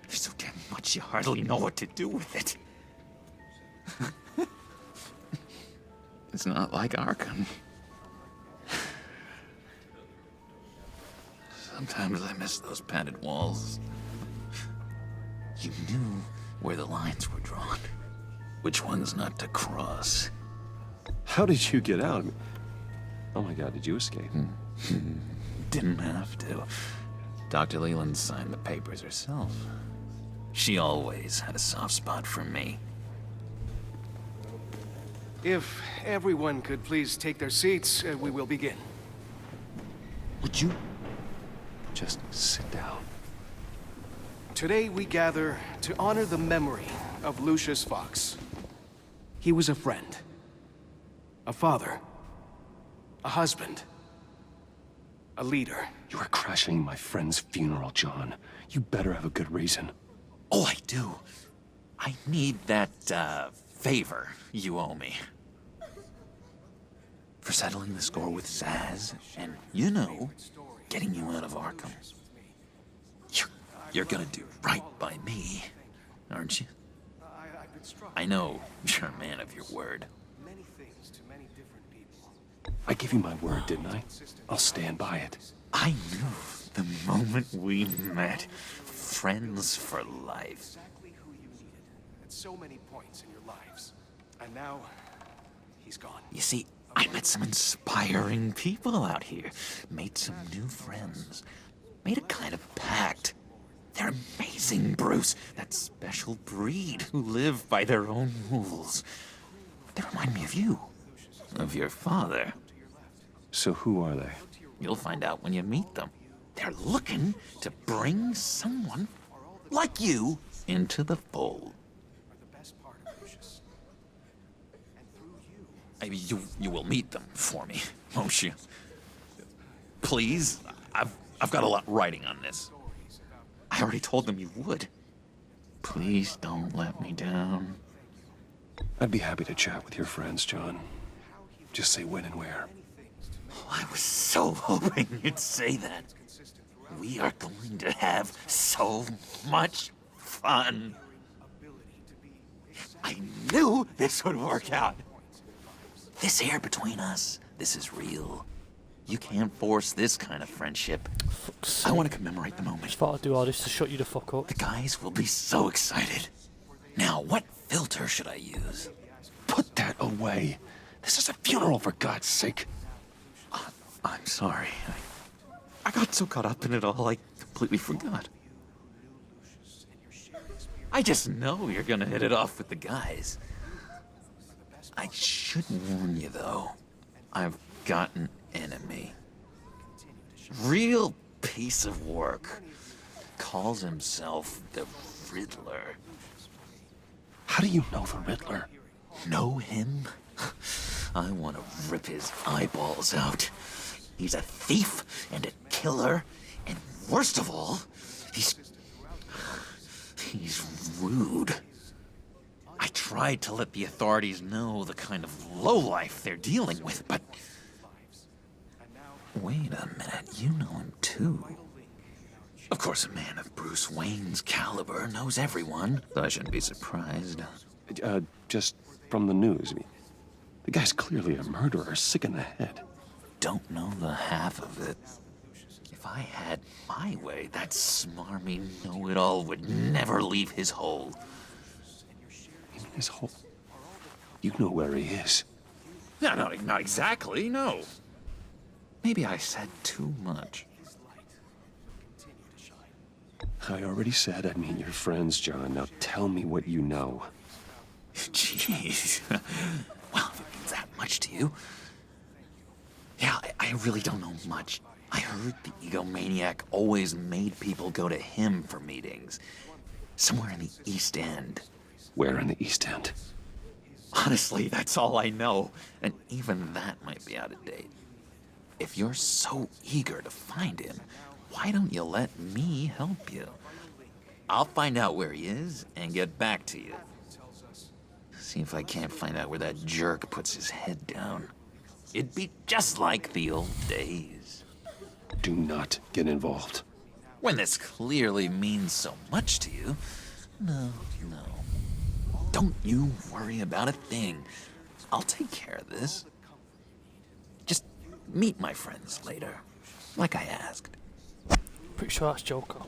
There's so damn much you hardly know what to do with it. It's not like Arkham. Sometimes I miss those padded walls. You knew where the lines were drawn. Which ones not to cross. How did you get out? Oh my God, did you escape? Didn't have to. Dr. Leland signed the papers herself. She always had a soft spot for me. If everyone could please take their seats, we will begin. Would you just sit down? Today we gather to honor the memory of Lucius Fox. He was a friend, a father, a husband, a leader. You are crashing my friend's funeral, John. You better have a good reason. Oh, I do. I need that, favor you owe me. For settling the score with Zaz, and, you know, getting you out of Arkham. You're gonna do right by me, aren't you? I know you're a man of your word. I gave you my word, didn't I? I'll stand by it. I knew the moment we met. Friends for life. Exactly who you needed at so many points in your lives. And now, he's gone. You see, I met some inspiring people out here. Made some new friends. Made a kind of pact. They're amazing, Bruce. That special breed who live by their own rules. They remind me of you. Of your father. So who are they? You'll find out when you meet them. They're looking to bring someone like you, into the fold. I mean, you will meet them for me, won't you? Please? I've got a lot writing on this. I already told them you would. Please don't let me down. I'd be happy to chat with your friends, John. Just say when and where. I was so hoping you'd say that. We are going to have so much fun. I knew this would work out. This air between us, this is real. You can't force this kind of friendship. I want to commemorate the moment. Just thought I'd do all this to shut you the fuck up. The guys will be so excited. Now, what filter should I use? Put that away. This is a funeral, for God's sake. I'm sorry. I got so caught up in it all, I completely forgot. I just know you're gonna hit it off with the guys. I should warn you, though. I've got an enemy. Real piece of work. Calls himself the Riddler. How do you know the Riddler? Know him? I want to rip his eyeballs out. He's a thief and a killer, and worst of all, he's rude. I tried to let the authorities know the kind of lowlife they're dealing with, but... Wait a minute, you know him too. Of course, a man of Bruce Wayne's caliber knows everyone, so I shouldn't be surprised. Just from the news. I mean, the guy's clearly a murderer, sick in the head. Don't know the half of it. If I had my way, that smarmy know-it-all would never leave his hole. His hole? You know where he is. No, not exactly, no. Maybe I said too much. I already said I'd meet your friends, John. Now tell me what you know. Jeez. Well, if it means that much to you. Yeah, I really don't know much. I heard the egomaniac always made people go to him for meetings. Somewhere in the East End. Where in the East End? Honestly, that's all I know. And even that might be out of date. If you're so eager to find him, why don't you let me help you? I'll find out where he is and get back to you. See if I can't find out where that jerk puts his head down. It'd be just like the old days. Do not get involved. When this clearly means so much to you, no. Don't you worry about a thing. I'll take care of this. Just meet my friends later, like I asked. Pretty sure that's Joker.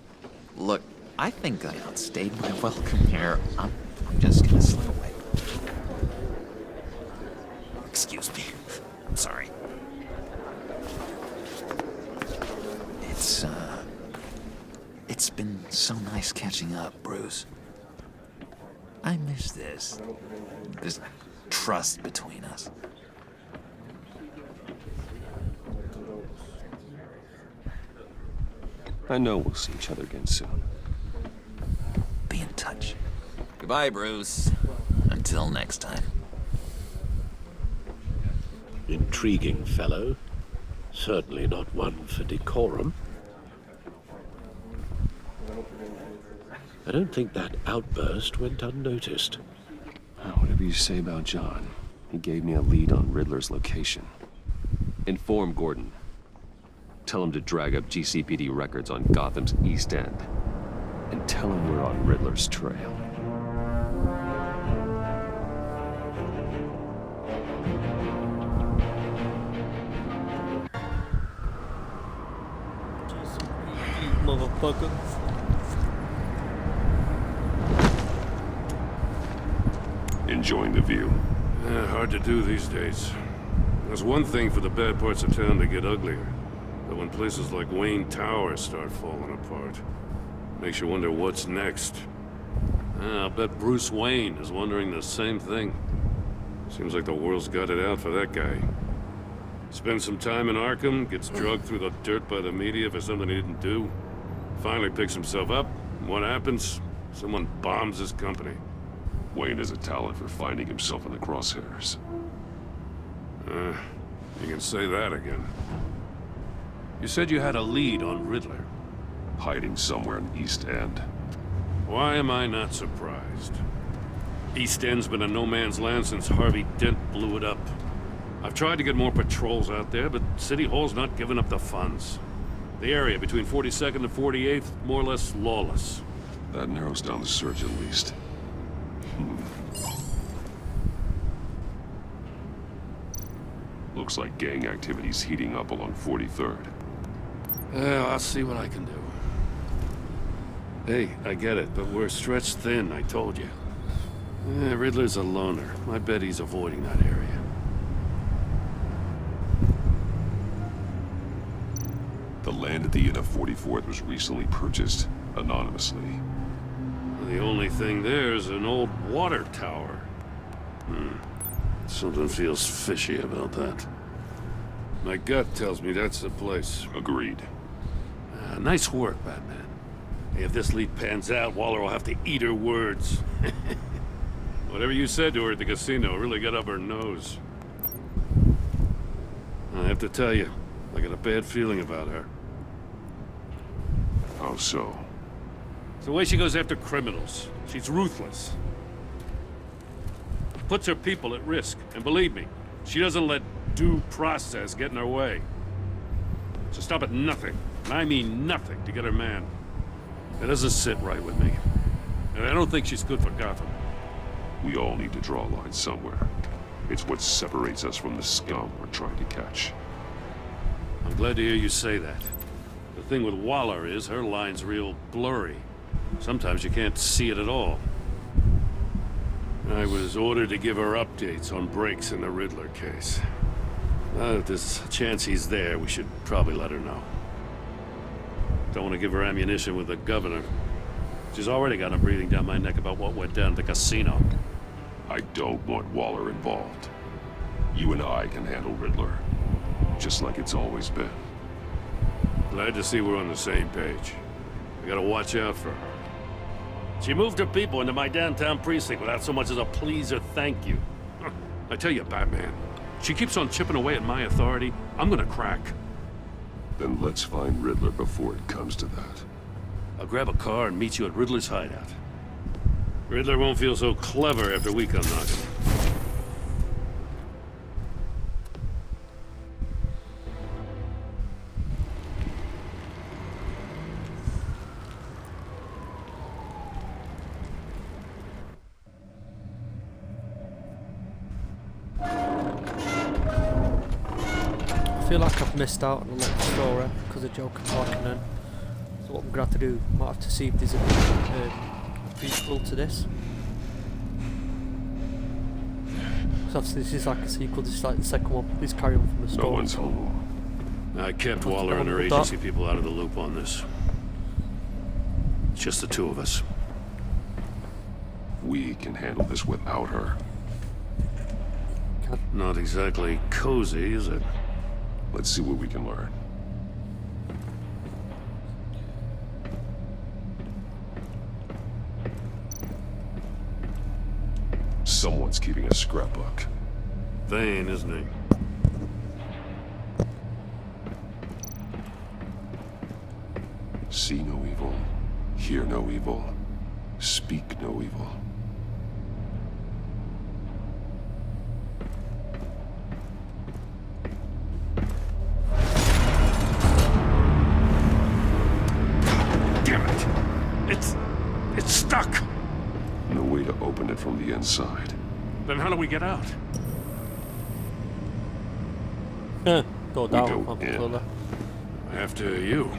Look, I think I outstayed my welcome here. I'm just gonna slip away. Excuse me. I'm sorry. It's been so nice catching up, Bruce. I miss this trust between us. I know we'll see each other again soon. Be in touch. Goodbye, Bruce. Until next time. Intriguing fellow. Certainly not one for decorum. I don't think that outburst went unnoticed. Whatever you say about John, he gave me a lead on Riddler's location. Inform Gordon. Tell him to drag up GCPD records on Gotham's East End. And tell him we're on Riddler's trail. Motherfucker. Enjoying the view. Hard to do these days. There's one thing for the bad parts of town to get uglier. But when places like Wayne Tower start falling apart, makes you wonder what's next. I'll bet Bruce Wayne is wondering the same thing. Seems like the world's got it out for that guy. Spends some time in Arkham, gets drugged through the dirt by the media for something he didn't do. Finally picks himself up, What happens? Someone bombs his company. Wayne has a talent for finding himself in the crosshairs. You can say that again. You said you had a lead on Riddler. Hiding somewhere in East End. Why am I not surprised? East End's been a no-man's land since Harvey Dent blew it up. I've tried to get more patrols out there, but City Hall's not giving up the funds. The area between 42nd and 48th, more or less lawless. That narrows down the search at least. Looks like gang activity's heating up along 43rd. Well, I'll see what I can do. Hey, I get it, but we're stretched thin, I told you. Riddler's a loner. I bet he's avoiding that area. The land at the end of 44th was recently purchased, anonymously. The only thing there is an old water tower. Something feels fishy about that. My gut tells me that's the place. Agreed. Nice work, Batman. Hey, if this lead pans out, Waller will have to eat her words. Whatever you said to her at the casino really got up her nose. I have to tell you, I got a bad feeling about her. How so? It's the way she goes after criminals. She's ruthless. Puts her people at risk. And believe me, she doesn't let due process get in her way. She'll stop at nothing, and I mean nothing, to get her man. That doesn't sit right with me. And I don't think she's good for Gotham. We all need to draw a line somewhere. It's what separates us from the scum we're trying to catch. I'm glad to hear you say that. The thing with Waller is her line's real blurry. Sometimes you can't see it at all. I was ordered to give her updates on breaks in the Riddler case. If there's a chance he's there, we should probably let her know. Don't want to give her ammunition with the governor. She's already got him breathing down my neck about what went down at the casino. I don't want Waller involved. You and I can handle Riddler, just like it's always been. Glad to see we're on the same page. We gotta watch out for her. She moved her people into my downtown precinct without so much as a please or thank you. I tell you, Batman, she keeps on chipping away at my authority. I'm gonna crack. Then let's find Riddler before it comes to that. I'll grab a car and meet you at Riddler's hideout. Riddler won't feel so clever after we come knocking. I feel like I've missed out on a lot of the story because of Joker talking then. So what I'm going to have to do, I might have to see if there's a prequel to this. So obviously this is like a sequel, this is like the second one, please carry on from the story. No one's home. I kept Waller and her agency people out of the loop on this. It's just the two of us. We can handle this without her. Not exactly cozy, is it? Let's see what we can learn. Someone's keeping a scrapbook. Vain, isn't he? See no evil, hear no evil, speak no evil. It's stuck! No way to open it from the inside. Then how do we get out? Go down. After you.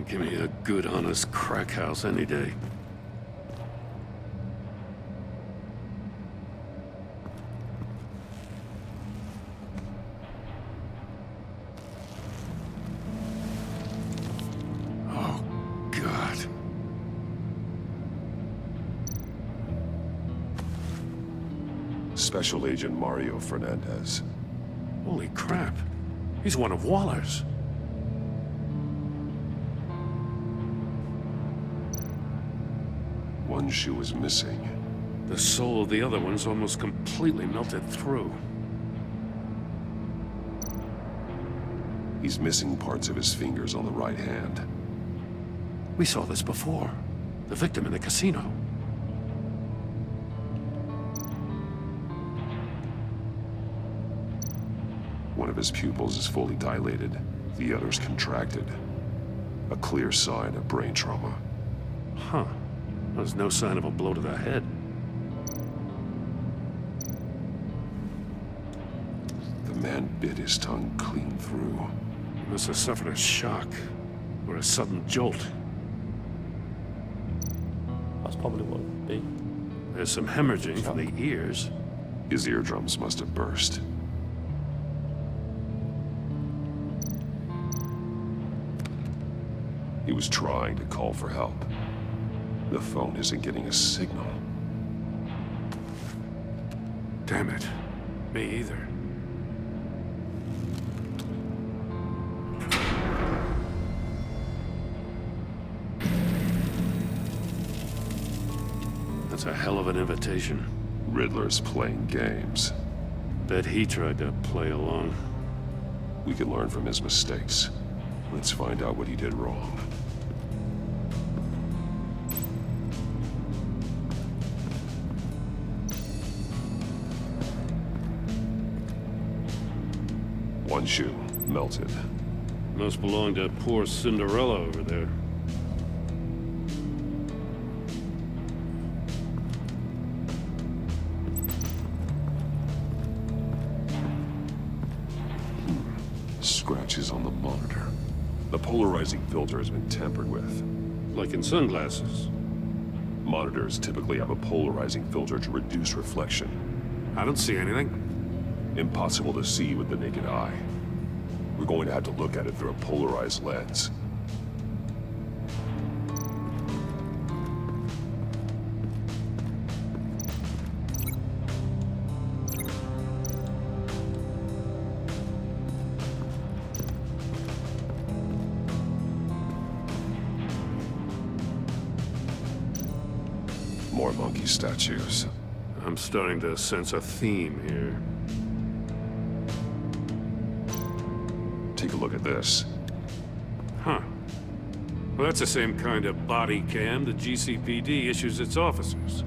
Give me a good, honest crack house any day. Special Agent Mario Fernandez. Holy crap. He's one of Waller's. One shoe is missing. The soul of the other one's almost completely melted through. He's missing parts of his fingers on the right hand. We saw this before. The victim in the casino. One of his pupils is fully dilated. The other's contracted. A clear sign of brain trauma. Huh. There's no sign of a blow to the head. The man bit his tongue clean through. He must have suffered a shock. Or a sudden jolt. That's probably what it would be. There's some hemorrhaging from the ears. His eardrums must have burst. He was trying to call for help. The phone isn't getting a signal. Damn it. Me either. That's a hell of an invitation. Riddler's playing games. Bet he tried to play along. We can learn from his mistakes. Let's find out what he did wrong. One shoe, melted. Must belong to poor Cinderella over there. Scratches on the monitor. The polarizing filter has been tampered with. Like in sunglasses. Monitors typically have a polarizing filter to reduce reflection. I don't see anything. Impossible to see with the naked eye. We're going to have to look at it through a polarized lens. More monkey statues. I'm starting to sense a theme here. Take a look at this. Huh. Well, that's the same kind of body cam the GCPD issues its officers.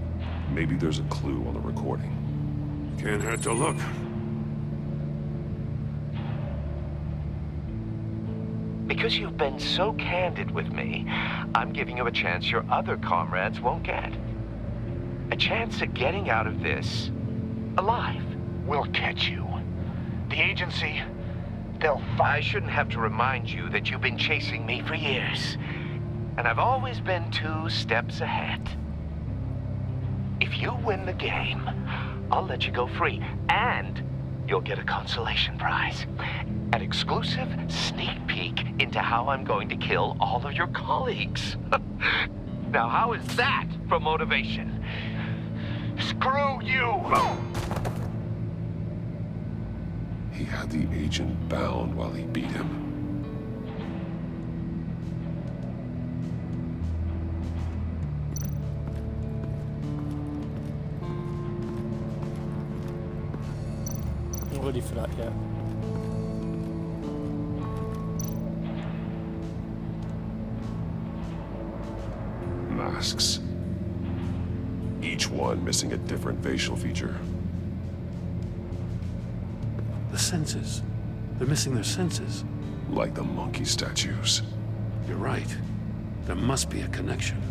Maybe there's a clue on the recording. Can't hurt to look. Because you've been so candid with me, I'm giving you a chance your other comrades won't get. A chance at getting out of this alive. We'll catch you. The agency, they'll I shouldn't have to remind you that you've been chasing me for years. And I've always been 2 steps ahead. If you win the game, I'll let you go free. And you'll get a consolation prize. An exclusive sneak peek into how I'm going to kill all of your colleagues. Now, how is that for motivation? Screw you! He had the agent bound while he beat him. I'm not ready for that yet. Masks. Each one missing a different facial feature. The senses. They're missing their senses. Like the monkey statues. You're right. There must be a connection.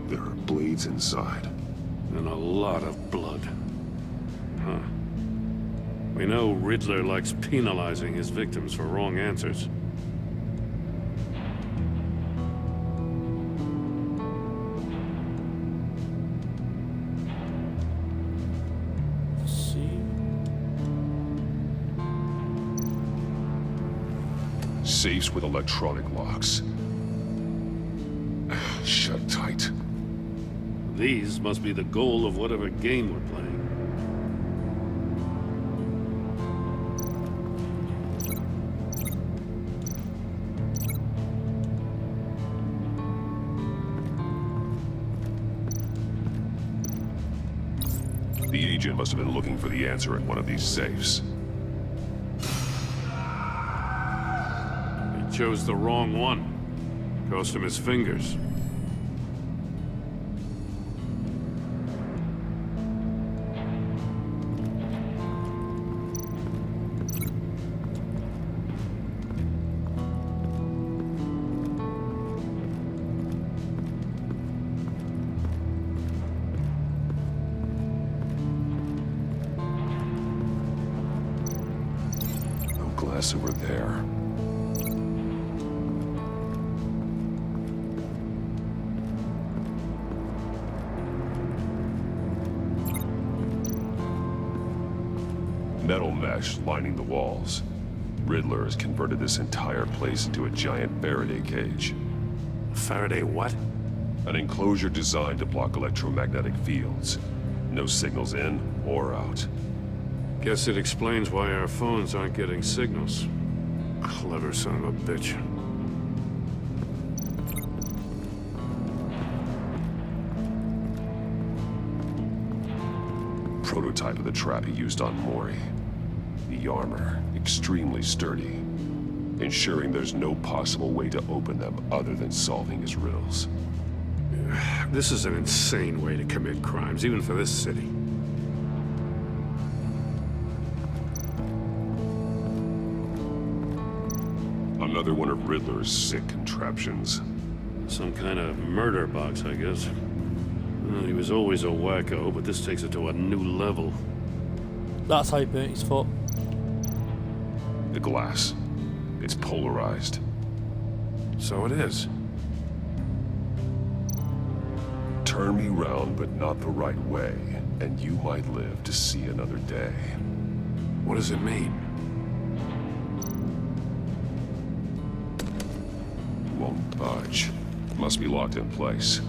There are blades inside. And a lot of blood. Huh. We know Riddler likes penalizing his victims for wrong answers. Safes with electronic locks. Shut tight. These must be the goal of whatever game we're playing. The agent must have been looking for the answer in one of these safes. He chose the wrong one. Cost him his fingers. No glass over there. Metal mesh lining the walls. Riddler has converted this entire place into a giant Faraday cage. Faraday what? An enclosure designed to block electromagnetic fields. No signals in or out. Guess it explains why our phones aren't getting signals. Clever son of a bitch. Prototype of the trap he used on Mori. The armor, extremely sturdy, ensuring there's no possible way to open them other than solving his riddles. This is an insane way to commit crimes, even for this city. Another one of Riddler's sick contraptions. Some kind of murder box, I guess. Well, he was always a wacko, but this takes it to a new level. That's how he burnt his foot. The glass. It's polarized. So it is. Turn me round, but not the right way, and you might live to see another day. What does it mean? Won't budge. Must be locked in place.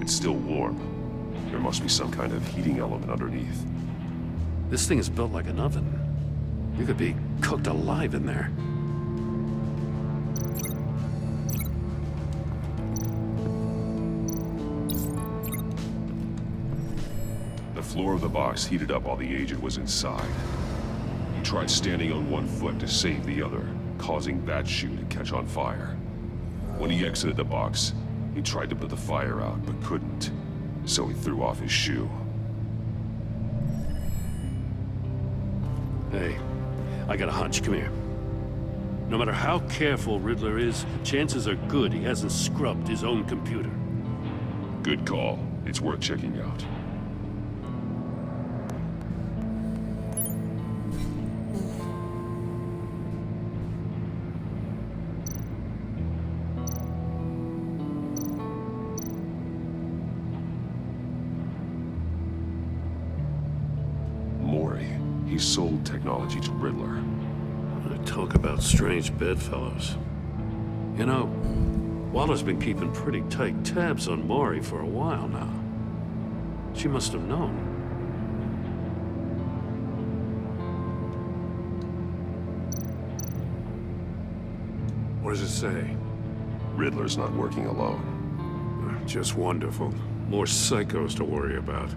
It's still warm. There must be some kind of heating element underneath. This thing is built like an oven. You could be cooked alive in there. The floor of the box heated up while the agent was inside. He tried standing on one foot to save the other, causing that shoe to catch on fire. When he exited the box, he tried to put the fire out, but couldn't. So he threw off his shoe. Hey, I got a hunch. Come here. No matter how careful Riddler is, chances are good he hasn't scrubbed his own computer. Good call. It's worth checking out. He sold technology to Riddler. Talk about strange bedfellows. You know, Waller's been keeping pretty tight tabs on Mori for a while now. She must have known. What does it say? Riddler's not working alone. Just wonderful. More psychos to worry about.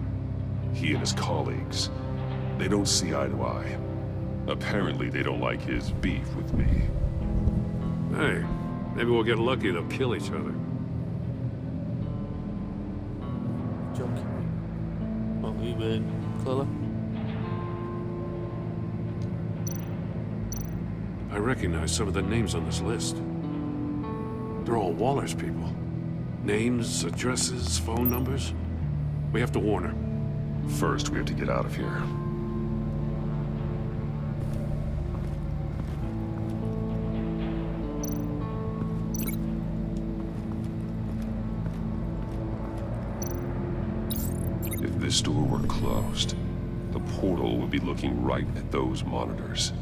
He and his colleagues. They don't see eye to eye. Apparently, they don't like his beef with me. Hey, maybe we'll get lucky. They'll kill each other. Joking. Well, we win, clearly. I recognize some of the names on this list. They're all Waller's people. Names, addresses, phone numbers. We have to warn her. First, we have to get out of here. If this door were closed, The portal would be looking right at those monitors.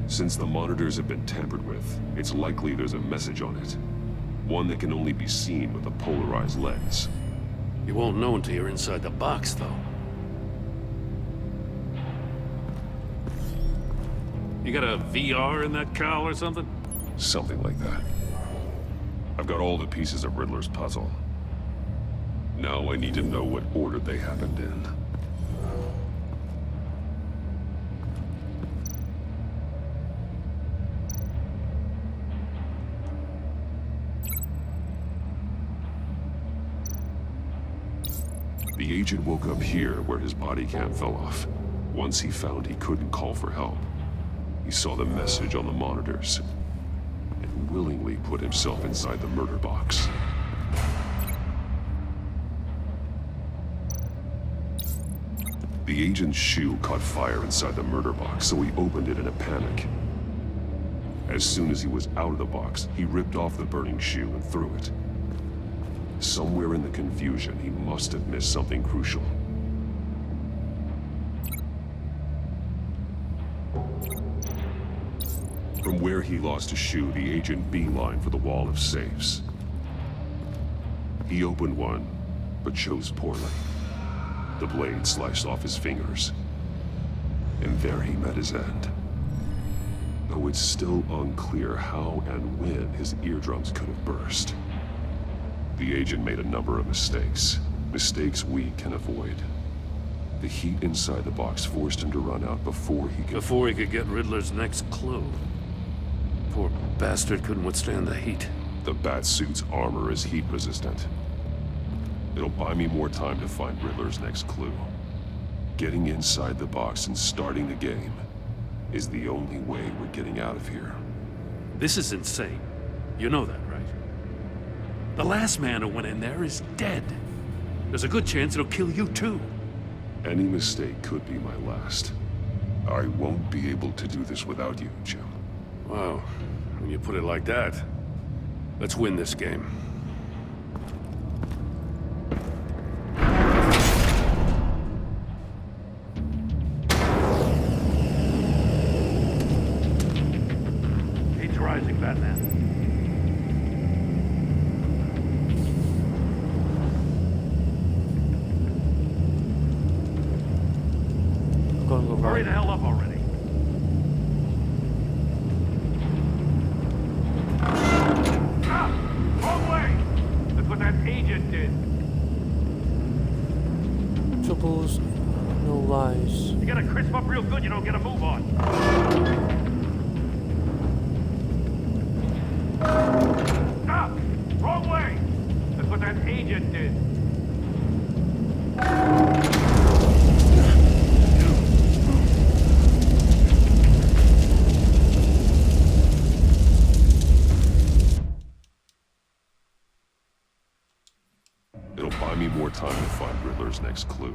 Since the monitors have been tampered with, it's likely there's a message on it. One that can only be seen with a polarized lens. You won't know until you're inside the box, though. You got a VR in that cowl or something? Something like that. I've got all the pieces of Riddler's puzzle. Now I need to know what order they happened in. The agent woke up here where his body cam fell off. Once he found he couldn't call for help, he saw the message on the monitors and willingly put himself inside the murder box. The agent's shoe caught fire inside the murder box, so he opened it in a panic. As soon as he was out of the box, he ripped off the burning shoe and threw it. Somewhere in the confusion, he must have missed something crucial. From where he lost his shoe, the agent beelined for the wall of safes. He opened one, but chose poorly. The blade sliced off his fingers. And there he met his end. Though it's still unclear how and when his eardrums could have burst. The agent made a number of mistakes. Mistakes we can avoid. The heat inside the box forced him to run out before he could get Riddler's next clue. Poor bastard couldn't withstand the heat. The Batsuit's armor is heat resistant. It'll buy me more time to find Riddler's next clue. Getting inside the box and starting the game is the only way we're getting out of here. This is insane. You know that, right? The last man who went in there is dead. There's a good chance it'll kill you too. Any mistake could be my last. I won't be able to do this without you, Jim. Wow, when you put it like that, let's win this game. Heat's rising, Batman. Hurry the hell up already. Ah! Wrong way! That's what that agent did. Troubles, no lies. You gotta crisp up real good, you don't get a move on. Ah! Wrong way! That's what that agent did. It'll buy me more time to find Riddler's next clue.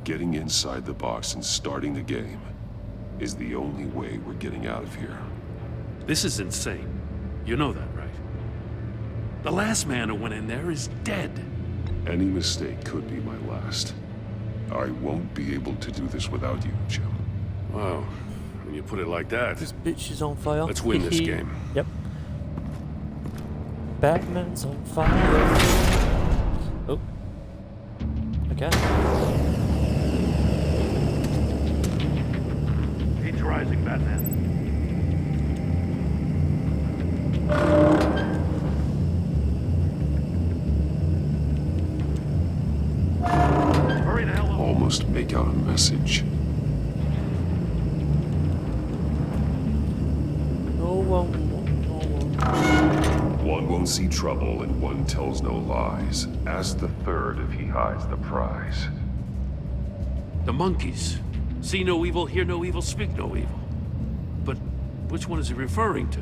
Getting inside the box and starting the game is the only way we're getting out of here. This is insane. You know that, right? The last man who went in there is dead. Any mistake could be my last. I won't be able to do this without you, Jim. Wow. When you put it like that... This bitch is on fire. Let's win this game. Yep. Batman's on fire. Oh. Again. Heat's rising, Batman. Hurry the hell up. Almost make out a message. No one. One won't see trouble and one tells no lies. Ask the third if he hides the prize. The monkeys. See no evil, hear no evil, speak no evil. But which one is he referring to?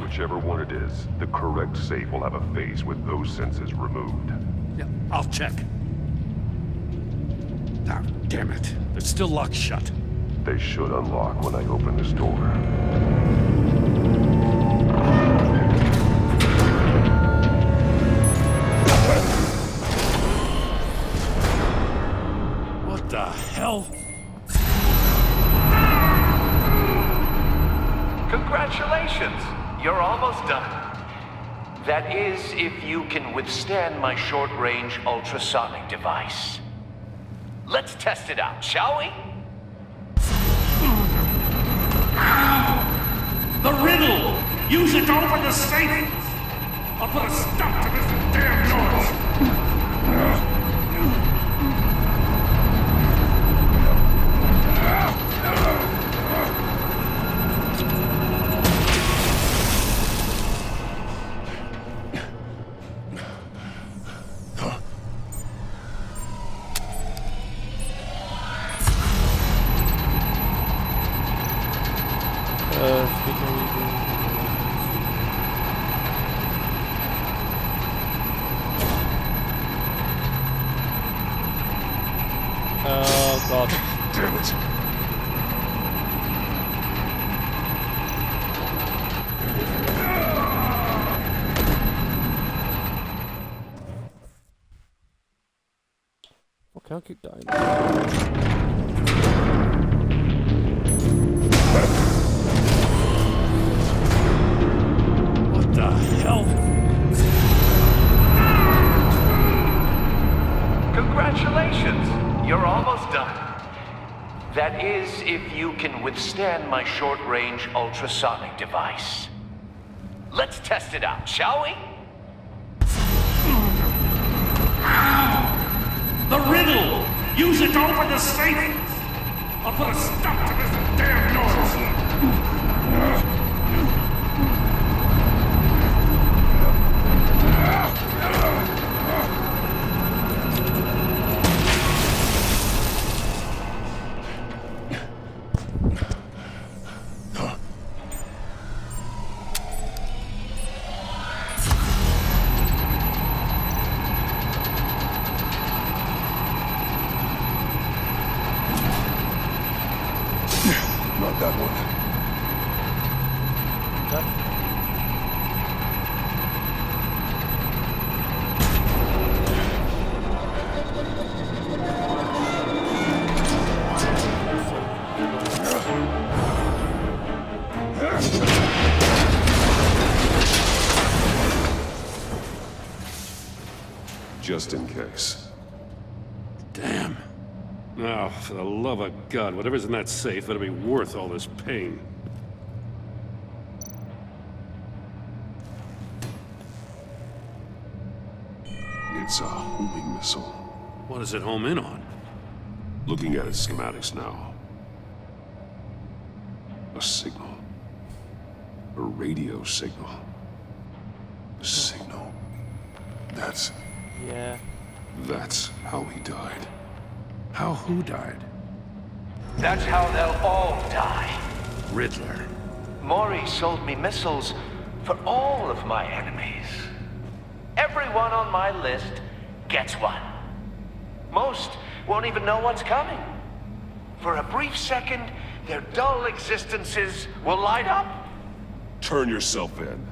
Whichever one it is, the correct safe will have a face with those senses removed. Yeah, I'll check. Ah, damn it. They're still locked shut. They should unlock when I open this door. What the hell hell? Congratulations! You're almost done. That is, if you can withstand my short-range ultrasonic device. Let's test it out, shall we? The riddle! Use it to open the safe! I'll put a stop to this damn noise! Oh god. Damn it. Okay, I'll keep dying. What the hell? Congratulations! You're almost done. That is, if you can withstand my short-range ultrasonic device. Let's test it out, shall we? The riddle! Use it to open the safe! I'll put a stop to this damn noise! Not that one. Just in case. Damn. Oh, for the love of God, whatever's in that safe, it'll be worth all this pain. It's a homing missile. What does it home in on? Looking at its schematics now. A signal. A radio signal. A signal. That's how he died. How who died? That's how they'll all die. Riddler. Maury sold me missiles for all of my enemies. Everyone on my list gets one. Most won't even know what's coming. For a brief second, their dull existences will light up. Turn yourself in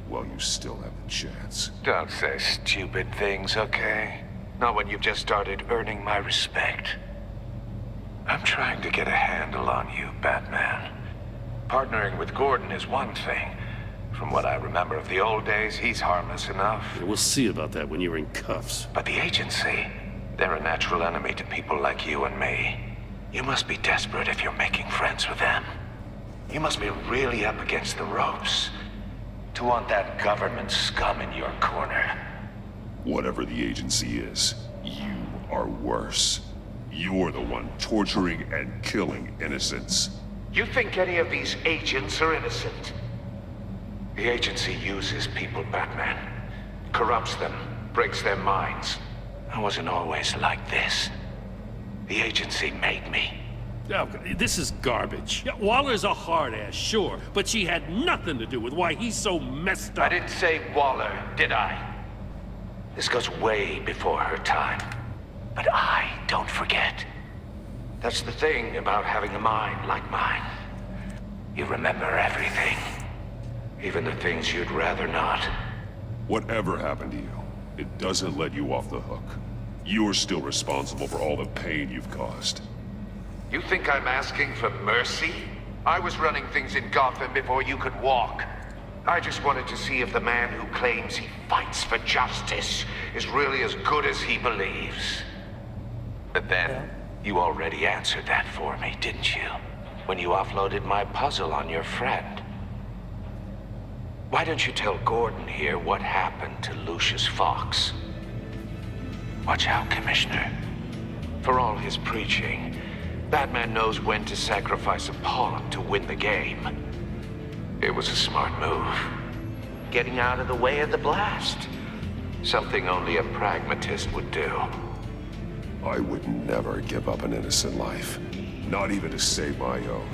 while you still have the chance. Don't say stupid things, okay? Not when you've just started earning my respect. I'm trying to get a handle on you, Batman. Partnering with Gordon is one thing. From what I remember of the old days, he's harmless enough. Yeah, we'll see about that when you're in cuffs. But the agency, they're a natural enemy to people like you and me. You must be desperate if you're making friends with them. You must be really up against the ropes to want that government scum in your corner. Whatever the agency is, you are worse. You're the one torturing and killing innocents. You think any of these agents are innocent? The agency uses people, Batman. Corrupts them, breaks their minds. I wasn't always like this. The agency made me. Oh, this is garbage. Yeah, Waller's a hard ass, sure, but she had nothing to do with why he's so messed up. I didn't say Waller, did I? This goes way before her time. But I don't forget. That's the thing about having a mind like mine. You remember everything. Even the things you'd rather not. Whatever happened to you, it doesn't let you off the hook. You're still responsible for all the pain you've caused. You think I'm asking for mercy? I was running things in Gotham before you could walk. I just wanted to see if the man who claims he fights for justice is really as good as he believes. But then, you already answered that for me, didn't you? When you offloaded my puzzle on your friend. Why don't you tell Gordon here what happened to Lucius Fox? Watch out, Commissioner. For all his preaching, Batman knows when to sacrifice a pawn to win the game. It was a smart move. Getting out of the way of the blast. Something only a pragmatist would do. I would never give up an innocent life. Not even to save my own.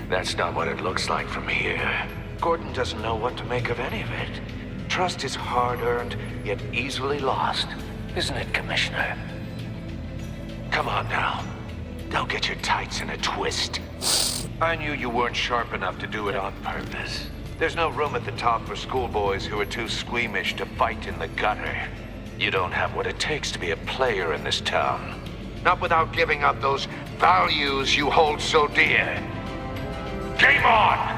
That's not what it looks like from here. Gordon doesn't know what to make of any of it. Trust is hard-earned, yet easily lost. Isn't it, Commissioner? Come on now. Don't get your tights in a twist. I knew you weren't sharp enough to do it on purpose. There's no room at the top for schoolboys who are too squeamish to fight in the gutter. You don't have what it takes to be a player in this town. Not without giving up those values you hold so dear. Game on!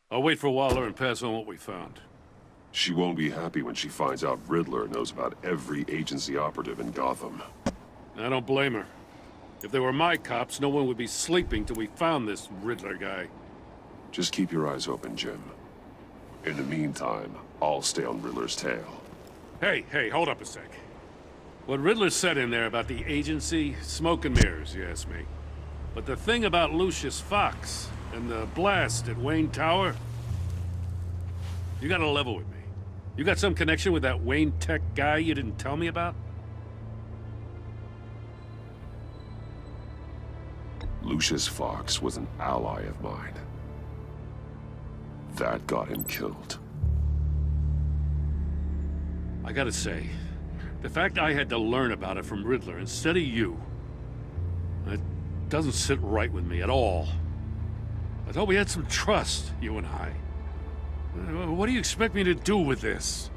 I'll wait for Waller and pass on what we found. She won't be happy when she finds out Riddler knows about every agency operative in Gotham. I don't blame her. If they were my cops, no one would be sleeping till we found this Riddler guy. Just keep your eyes open, Jim. In the meantime, I'll stay on Riddler's tail. Hey, hold up a sec. What Riddler said in there about the agency, smoke and mirrors, you ask me. But the thing about Lucius Fox and the blast at Wayne Tower, you gotta level with me. You got some connection with that Wayne Tech guy you didn't tell me about? Lucius Fox was an ally of mine. That got him killed. I gotta say, the fact I had to learn about it from Riddler instead of you, it doesn't sit right with me at all. I thought we had some trust, you and I. What do you expect me to do with this?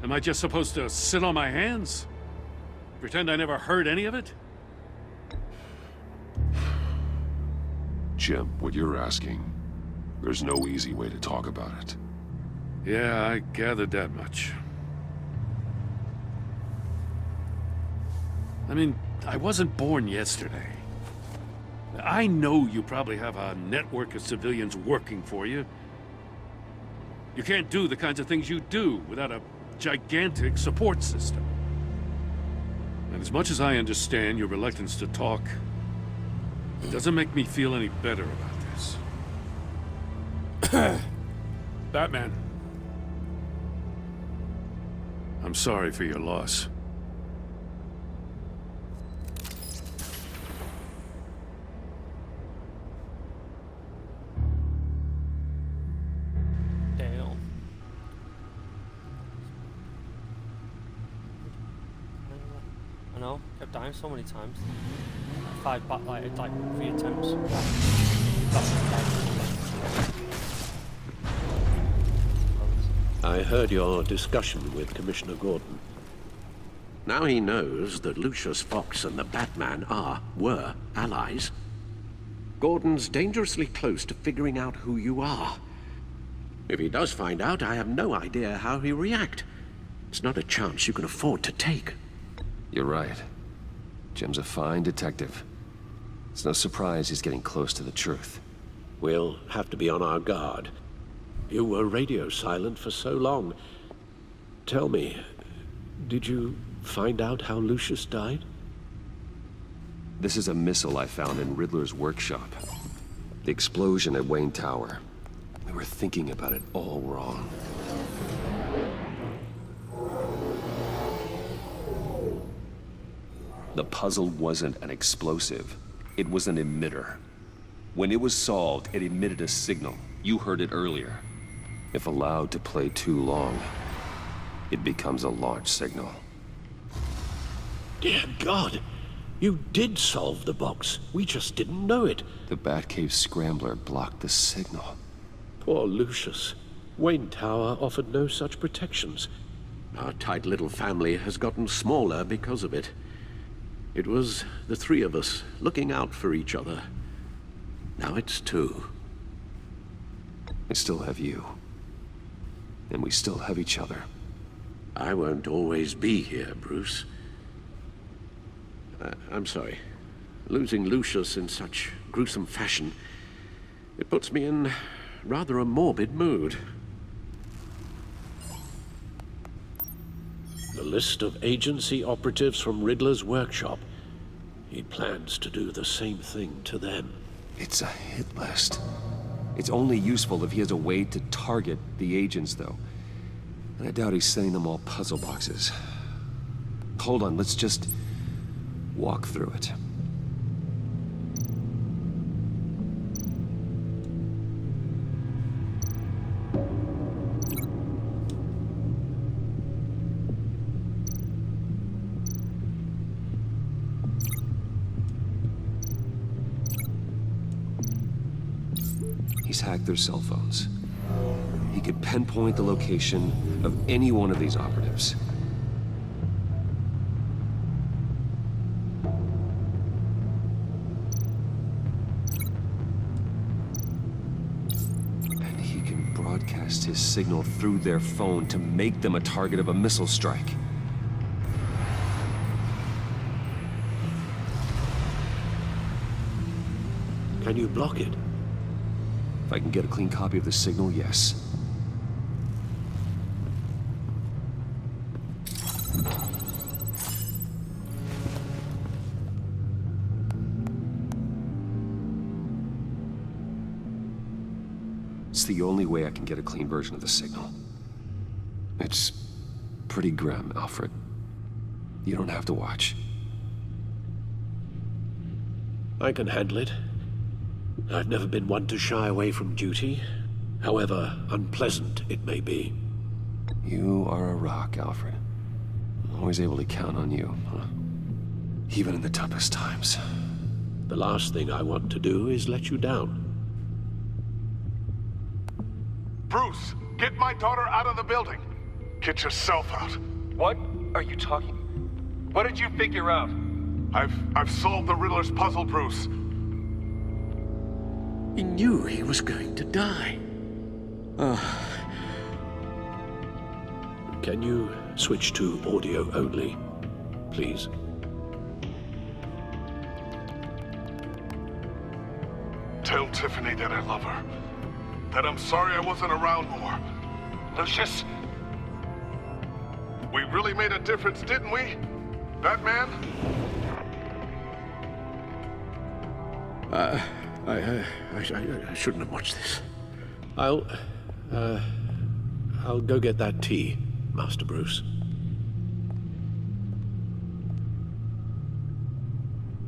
Am I just supposed to sit on my hands? Pretend I never heard any of it? Jim, what you're asking, there's no easy way to talk about it. Yeah, I gathered that much. I mean, I wasn't born yesterday. I know you probably have a network of civilians working for you. You can't do the kinds of things you do without a gigantic support system. And as much as I understand your reluctance to talk, it doesn't make me feel any better about this. Batman. I'm sorry for your loss. Damn. I know, kept dying so many times. 5 backlighted, like 3 attempts. I heard your discussion with Commissioner Gordon. Now he knows that Lucius Fox and the Batman were allies. Gordon's dangerously close to figuring out who you are. If he does find out, I have no idea how he'll react. It's not a chance you can afford to take. You're right. Jim's a fine detective. It's no surprise he's getting close to the truth. We'll have to be on our guard. You were radio silent for so long. Tell me, did you find out how Lucius died? This is a missile I found in Riddler's workshop. The explosion at Wayne Tower. We were thinking about it all wrong. The puzzle wasn't an explosive. It was an emitter. When it was solved, it emitted a signal. You heard it earlier. If allowed to play too long, it becomes a launch signal. Dear God! You did solve the box. We just didn't know it. The Batcave scrambler blocked the signal. Poor Lucius. Wayne Tower offered no such protections. Our tight little family has gotten smaller because of it. It was the three of us looking out for each other. Now it's two. I still have you. And we still have each other. I won't always be here, Bruce. I'm sorry. Losing Lucius in such gruesome fashion, it puts me in rather a morbid mood. The list of agency operatives from Riddler's workshop. He plans to do the same thing to them. It's a hit list. It's only useful if he has a way to target the agents, though. And I doubt he's sending them all puzzle boxes. Hold on, let's just walk through it. He's hacked their cell phones. He could pinpoint the location of any one of these operatives. And he can broadcast his signal through their phone to make them a target of a missile strike. Can you block it? If I can get a clean copy of the signal, yes. It's the only way I can get a clean version of the signal. It's pretty grim, Alfred. You don't have to watch. I can handle it. I've never been one to shy away from duty, however unpleasant it may be. You are a rock, Alfred. I'm always able to count on you, huh? Even in the toughest times. The last thing I want to do is let you down. Bruce, get my daughter out of the building. Get yourself out. What are you talking? What did you figure out? I've solved the Riddler's puzzle, Bruce. He knew he was going to die. Can you switch to audio only, please? Tell Tiffany that I love her. That I'm sorry I wasn't around more. Lucius? We really made a difference, didn't we? Batman? I shouldn't have watched this. I'll go get that tea, Master Bruce.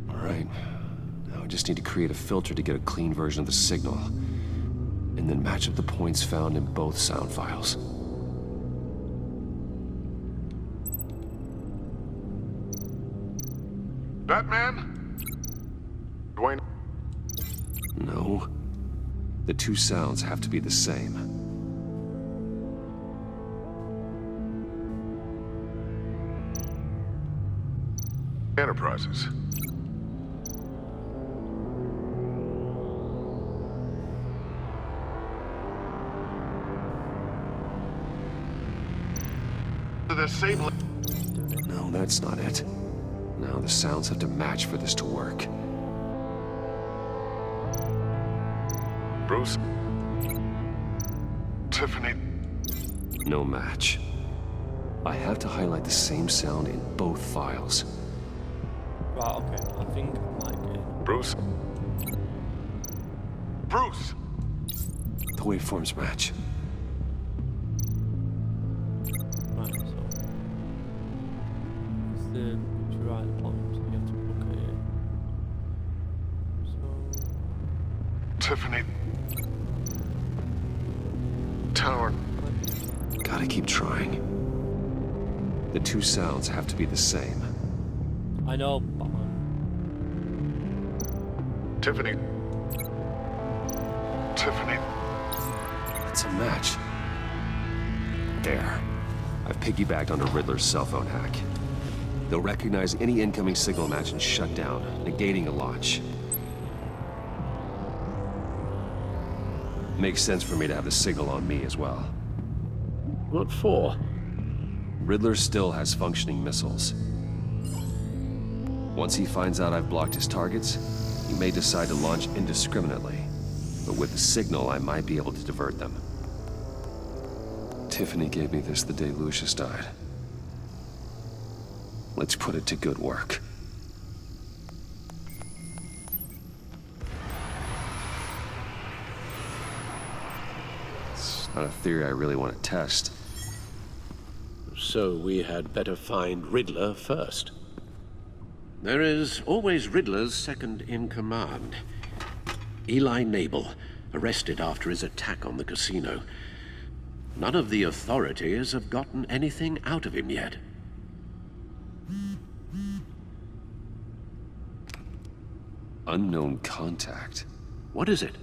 All right. Now I just need to create a filter to get a clean version of the signal. And then match up the points found in both sound files. Batman? Dwayne? No. The two sounds have to be the same. Enterprises. The same. No, that's not it. Now the sounds have to match for this to work. Bruce? Tiffany? No match. I have to highlight the same sound in both files. Right, okay. I think I might get it. Bruce? Bruce! The waveforms match. Right, so it's the picture right at the bottom, so you have to look at it. So Tiffany. Tower. Gotta keep trying. The two sounds have to be the same. I know, Batman. Tiffany. Tiffany. It's a match. There. I've piggybacked onto Riddler's cell phone hack. They'll recognize any incoming signal match and shut down, negating a launch. Makes sense for me to have the signal on me as well. What for? Riddler still has functioning missiles. Once he finds out I've blocked his targets, he may decide to launch indiscriminately. But with the signal, I might be able to divert them. Tiffany gave me this the day Lucius died. Let's put it to good work. It's not a theory I really want to test. So we had better find Riddler first. There is always Riddler's second-in-command. Eli Nabel, arrested after his attack on the casino. None of the authorities have gotten anything out of him yet. Unknown contact. What is it?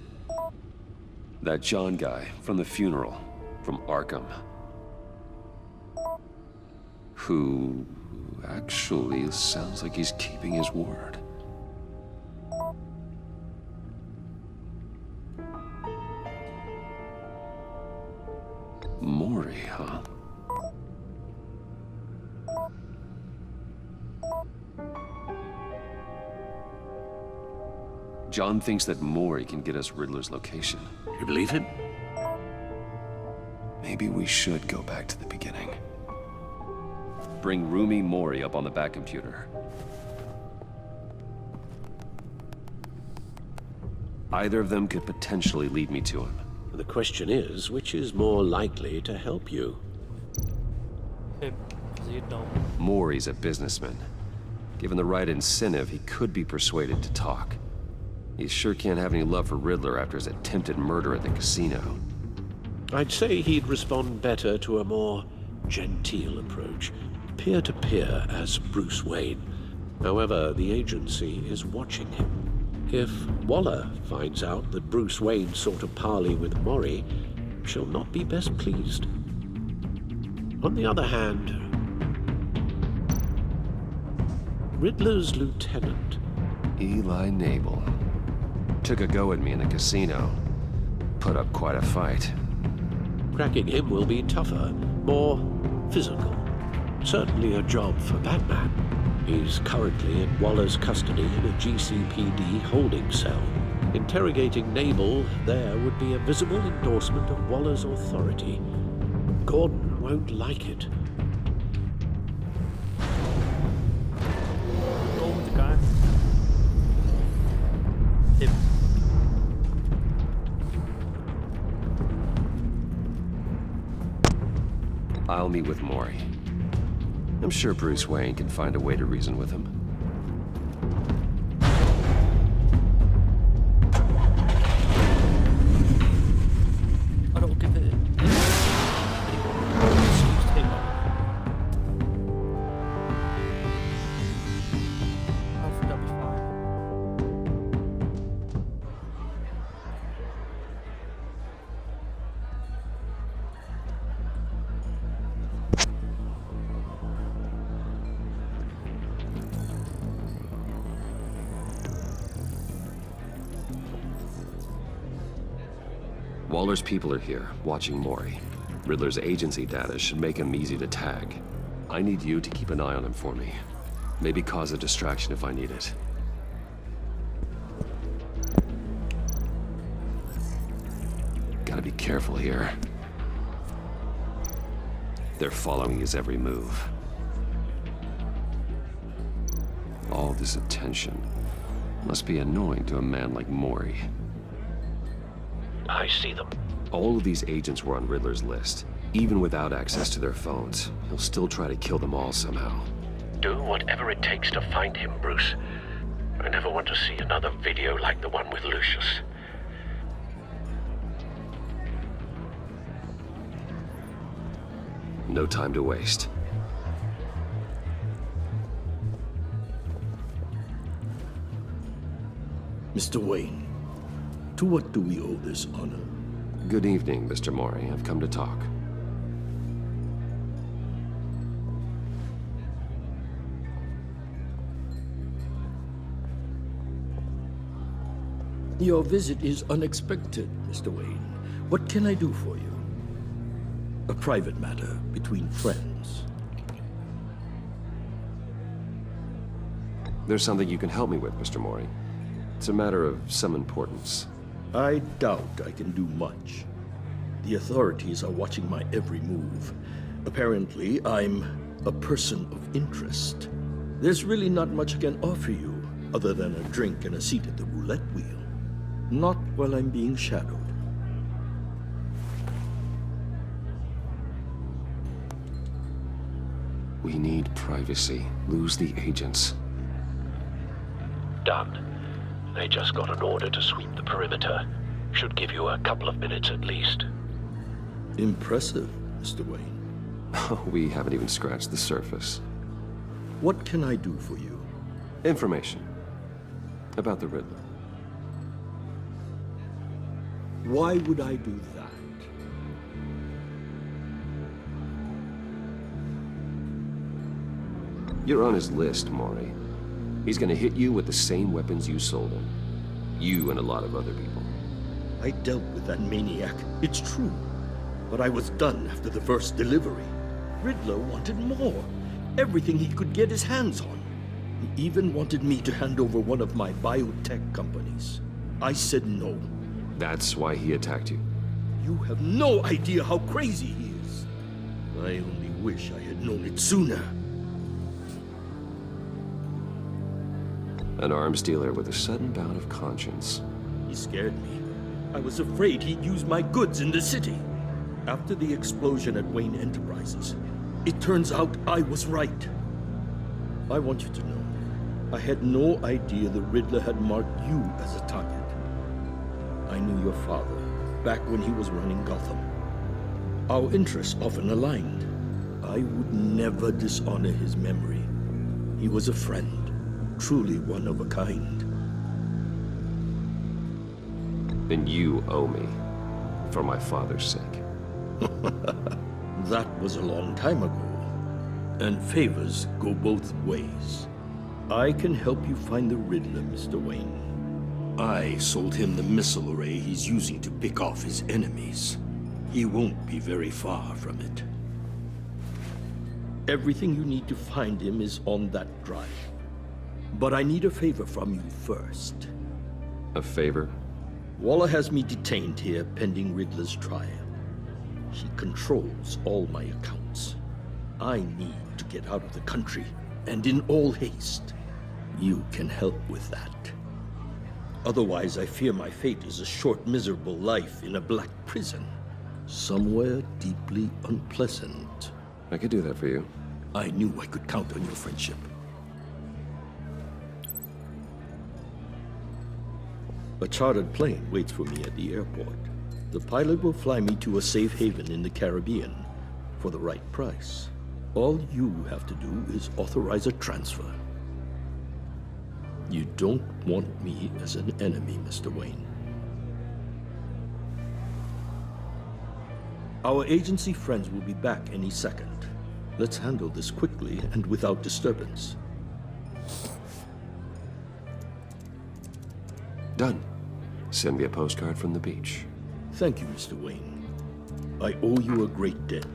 That John guy from the funeral, from Arkham. Who actually sounds like he's keeping his word. Maury, huh? John thinks that Maury can get us Riddler's location. You believe him? Maybe we should go back to the beginning. Bring Rumi Maury up on the back computer. Either of them could potentially lead me to him. The question is, which is more likely to help you? Him, because you'd know. Maury's a businessman. Given the right incentive, he could be persuaded to talk. He sure can't have any love for Riddler after his attempted murder at the casino. I'd say he'd respond better to a more genteel approach. Peer-to-peer as Bruce Wayne. However, the agency is watching him. If Waller finds out that Bruce Wayne sought a parley with Maury, she'll not be best pleased. On the other hand, Riddler's lieutenant, Eli Nabel, took a go at me in the casino. Put up quite a fight. cracking him will be tougher, more physical. Certainly a job for Batman. He's currently in Waller's custody in a GCPD holding cell. Interrogating Nabel there would be a visible endorsement of Waller's authority. Gordon won't like it. Go with the guy. Him. I'll meet with Maury. I'm sure Bruce Wayne can find a way to reason with him. I don't give it excuse to him. I think that'll be fine. Waller's people are here, watching Maury. Riddler's agency data should make him easy to tag. I need you to keep an eye on him for me. Maybe cause a distraction if I need it. Gotta be careful here. They're following his every move. All this attention must be annoying to a man like Maury. I see them. All of these agents were on Riddler's list. Even without access to their phones, he'll still try to kill them all somehow. Do whatever it takes to find him, Bruce. I never want to see another video like the one with Lucius. No time to waste. Mr. Wayne, to what do we owe this honor? Good evening, Mr. Mori. I've come to talk. Your visit is unexpected, Mr. Wayne. What can I do for you? A private matter between friends. There's something you can help me with, Mr. Mori. It's a matter of some importance. I doubt I can do much. The authorities are watching my every move. Apparently, I'm a person of interest. There's really not much I can offer you, other than a drink and a seat at the roulette wheel. Not while I'm being shadowed. We need privacy. Lose the agents. Done. They just got an order to sweep the perimeter. Should give you a couple of minutes at least. Impressive, Mr. Wayne. We haven't even scratched the surface. What can I do for you? Information. About the Riddler. Why would I do that? You're on his list, Mori. He's gonna hit you with the same weapons you sold him. You and a lot of other people. I dealt with that maniac, it's true. But I was done after the first delivery. Riddler wanted more. Everything he could get his hands on. He even wanted me to hand over one of my biotech companies. I said no. That's why he attacked you. You have no idea how crazy he is. I only wish I had known it sooner. An arms dealer with a sudden bout of conscience. He scared me. I was afraid he'd use my goods in the city. After the explosion at Wayne Enterprises, it turns out I was right. I want you to know, I had no idea the Riddler had marked you as a target. I knew your father back when he was running Gotham. Our interests often aligned. I would never dishonor his memory. He was a friend, truly one of a kind. Then you owe me, for my father's sake. That was a long time ago. And favors go both ways. I can help you find the Riddler, Mr. Wayne. I sold him the missile array he's using to pick off his enemies. He won't be very far from it. Everything you need to find him is on that drive. But I need a favor from you first. A favor? Waller has me detained here pending Riddler's trial. He controls all my accounts. I need to get out of the country, and in all haste. You can help with that. Otherwise, I fear my fate is a short, miserable life in a black prison. Somewhere deeply unpleasant. I could do that for you. I knew I could count on your friendship. A chartered plane waits for me at the airport. The pilot will fly me to a safe haven in the Caribbean for the right price. All you have to do is authorize a transfer. You don't want me as an enemy, Mr. Wayne. Our agency friends will be back any second. Let's handle this quickly and without disturbance. Done. Send me a postcard from the beach. Thank you, Mr. Wayne. I owe you a great debt.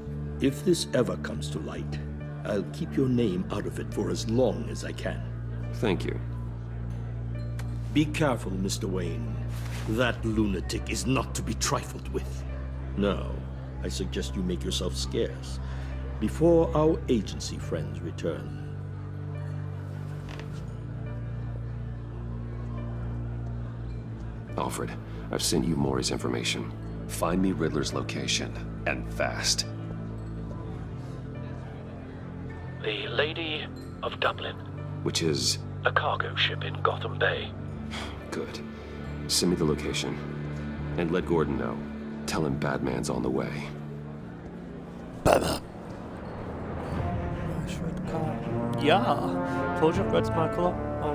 If this ever comes to light, I'll keep your name out of it for as long as I can. Thank you. Be careful, Mr. Wayne. That lunatic is not to be trifled with. Now, I suggest you make yourself scarce before our agency friends return. Alfred, I've sent you Mori's information. Find me Riddler's location, and fast. The Lady of Dublin. Which is? A cargo ship in Gotham Bay. Good. Send me the location. And let Gordon know. Tell him Batman's on the way. Nice red car. Yeah! Told you red's my colour. Oh.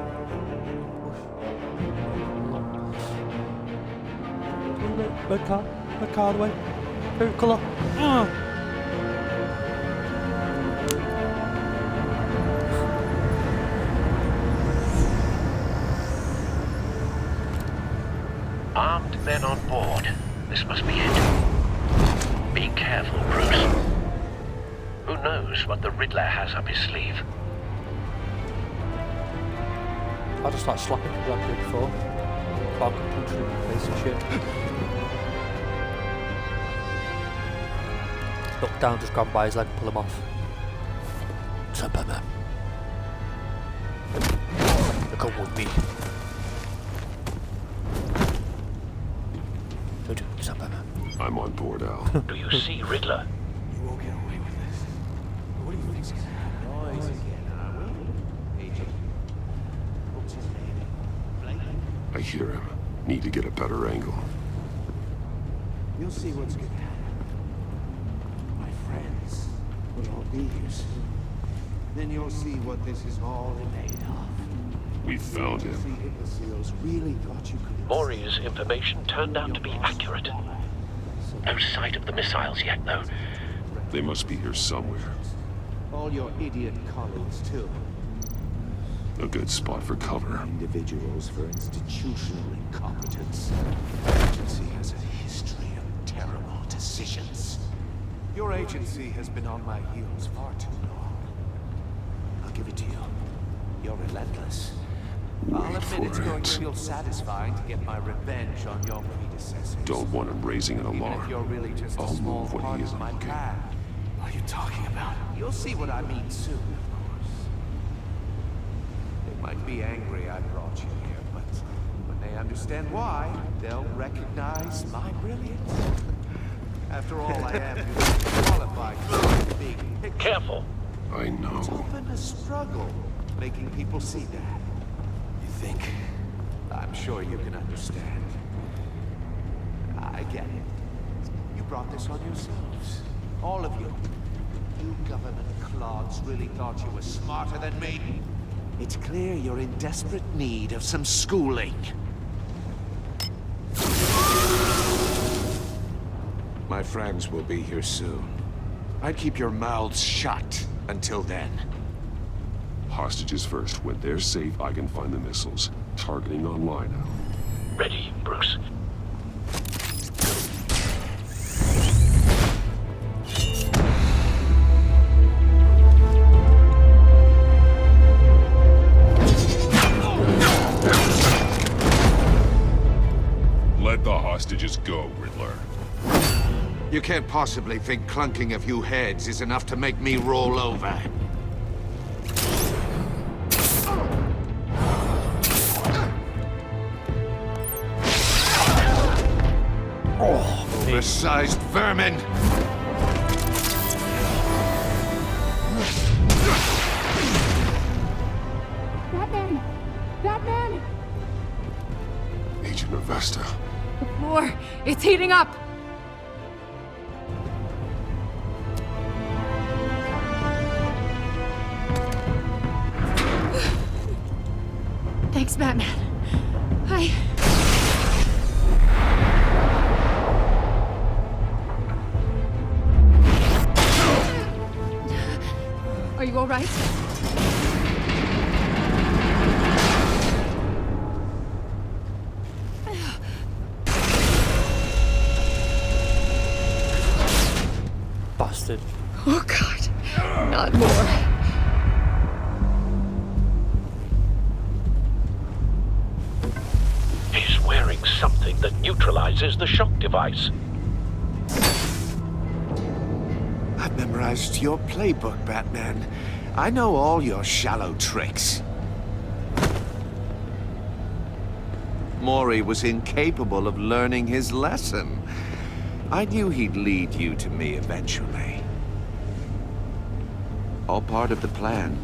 Red car away. Favorite colour. Armed men on board. This must be it. Be careful, Bruce. Who knows what the Riddler has up his sleeve? I just like slapping people like I did before. If I could punch them in the face and shit. Look down, just grab him by his leg and pull him off. Superman. Come with me. Superman. I'm on board, Al. Do you see Riddler? You won't get away with this. What do you think's gonna happen? Noise again, are we? Agent. What's his name? Blake? I hear him. Need to get a better angle. You'll see what's gonna happen. My friends will all be here soon. Then you'll see what this is all made of. We found him. The imbeciles really thought you could. Maury's information turned out to be accurate. No sight of the missiles yet, though. They must be here somewhere. All your idiot colleagues, too. A good spot for cover. Individuals for institutional incompetence. The agency has a history of terrible decisions. Your agency has been on my heels far too long. I'll give it to you. You're relentless. I'll admit it's going to feel satisfying to get my revenge on your predecessors. Don't want him raising an Even alarm. if you're really just a I'll small move when part he of isn't my looking. plan. What are you talking about? You'll see what I mean soon, of course. They might be angry I brought you here, but when they understand why, they'll recognize my brilliance. After all, I am qualified for the big picture. Careful. I know. It's often a struggle making people see that. You think? I'm sure you can understand. I get it. You brought this on yourselves. All of you. You government clods really thought you were smarter than me. It's clear you're in desperate need of some schooling. My friends will be here soon. I'd keep your mouths shut until then. Hostages first. When they're safe, I can find the missiles. Targeting online now. Ready, Bruce. Let the hostages go, Riddler. You can't possibly think clunking a few heads is enough to make me roll over. Oversized vermin! Batman! Batman! Agent Avesta. The floor! It's heating up! Thanks, Batman. Are you all right? Bastard. Oh, God. Not more. He's wearing something that neutralizes the shock device. I've memorized your playbook, Batman. I know all your shallow tricks. Maury was incapable of learning his lesson. I knew he'd lead you to me eventually. All part of the plan.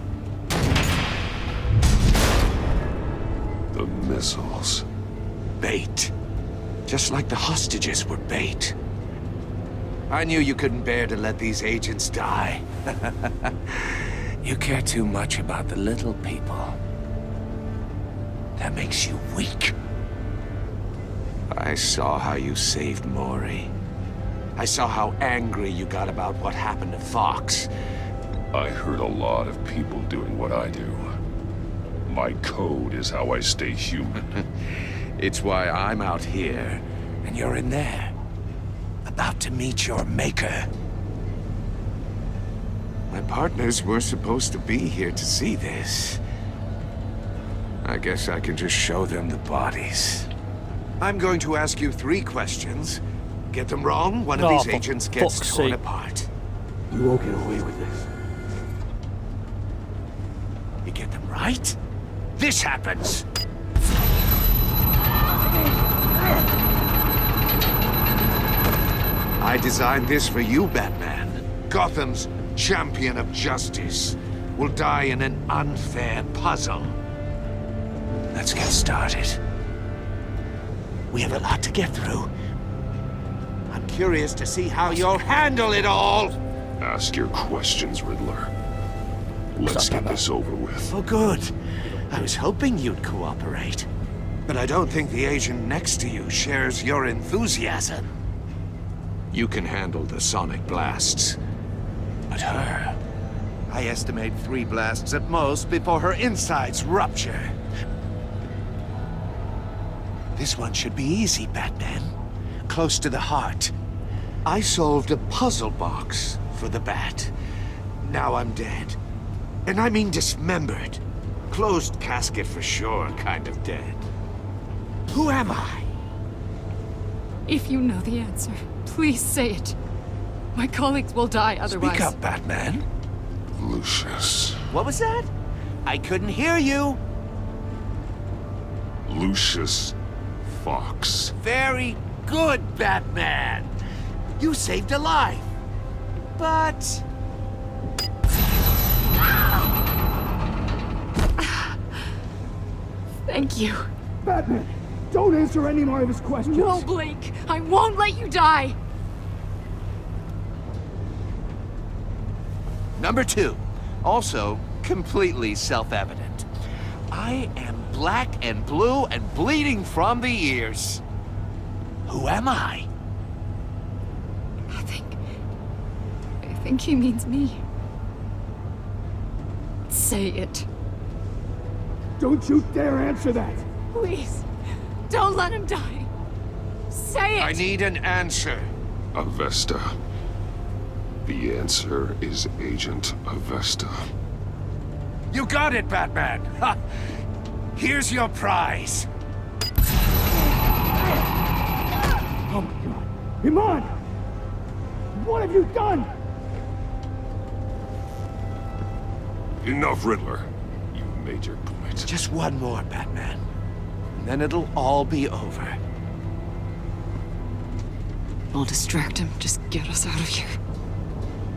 The missiles. Bait. Just like the hostages were bait. I knew you couldn't bear to let these agents die. You care too much about the little people. That makes you weak. I saw how you saved Maury. I saw how angry you got about what happened to Fox. I heard a lot of people doing what I do. My code is how I stay human. It's why I'm out here, and you're in there. About to meet your maker. My partners were supposed to be here to see this. I guess I can just show them the bodies. I'm going to ask you 3 questions. Get them wrong, one of these agents gets torn apart. You won't get away with this. You get them right, this happens. I designed this for you, Batman. Gotham's champion of justice will die in an unfair puzzle. Let's get started. We have a lot to get through. I'm curious to see how you'll handle it all. Ask your questions, Riddler. Let's get this over with. Oh, good. I was hoping you'd cooperate. But I don't think the agent next to you shares your enthusiasm. You can handle the sonic blasts. But her... I estimate 3 blasts at most before her insides rupture. This one should be easy, Batman. Close to the heart. I solved a puzzle box for the Bat. Now I'm dead. And I mean dismembered. Closed casket for sure, kind of dead. Who am I? If you know the answer, please say it. My colleagues will die otherwise. Speak up, Batman. Lucius. What was that? I couldn't hear you. Lucius Fox. Very good, Batman. You saved a life. But... Thank you. Batman, don't answer any more of his questions. No, Blake. I won't let you die. Number 2. Also, completely self-evident. I am black and blue and bleeding from the ears. Who am I? I think he means me. Say it. Don't you dare answer that! Please, don't let him die. Say it! I need an answer. Avesta. The answer is Agent Avesta. You got it, Batman! Ha! Here's your prize. Oh my god. Iman! What have you done? Enough, Riddler. You made your point. Just one more, Batman. And then it'll all be over. I'll distract him. Just get us out of here.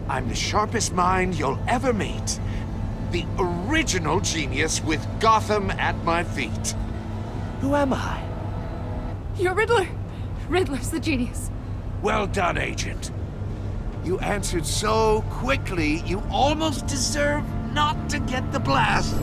I'm the sharpest mind you'll ever meet. The original genius with Gotham at my feet. Who am I? You're Riddler. Riddler's the genius. Well done, Agent. You answered so quickly, you almost deserve not to get the blast.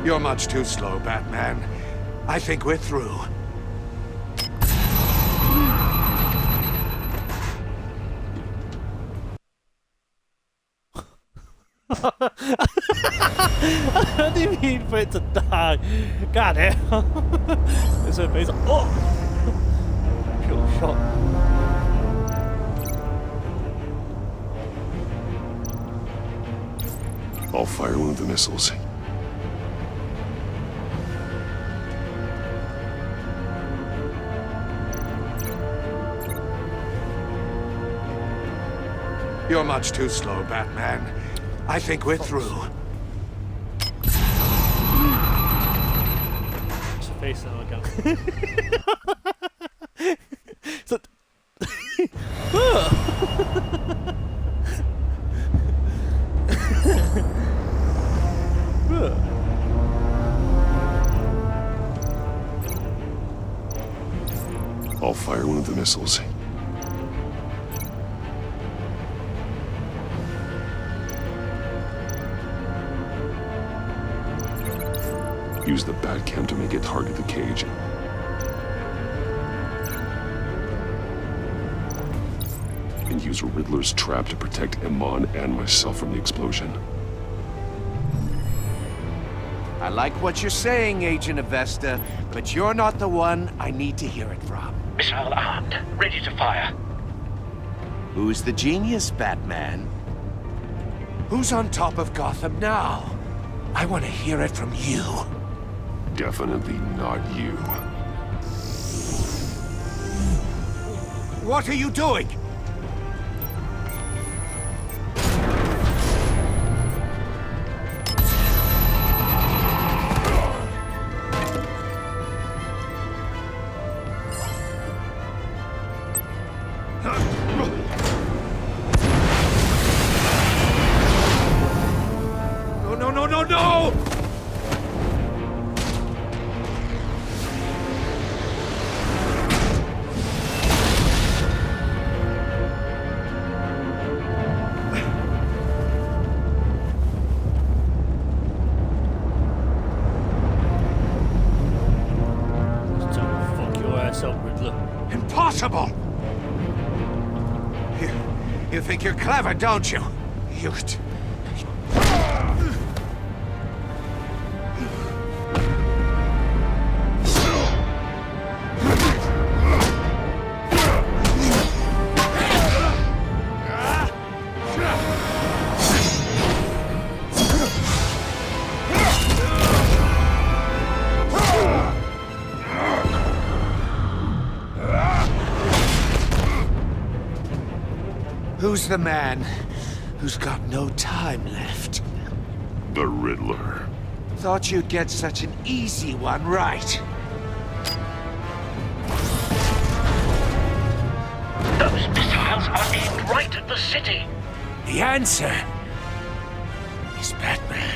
You're much too slow, Batman. I think we're through. I didn't mean for it to die. God damn. It's amazing. Oh! Sure shot. I'll fire one of the missiles. You're much too slow, Batman. I think we're through. It's your face now again. So I'll fire one of the missiles. Use the bat cam to make it target the cage. And use Riddler's trap to protect Iman and myself from the explosion. I like what you're saying, Agent Avesta, but you're not the one I need to hear it from. Missile armed, ready to fire. Who's the genius, Batman? Who's on top of Gotham now? I want to hear it from you. Definitely not you. What are you doing? No! Fuck your ass up, Riddler. Impossible! You think you're clever, don't you? You... Who's the man who's got no time left? The Riddler. Thought you'd get such an easy one right. Those missiles are aimed right at the city. The answer is Batman.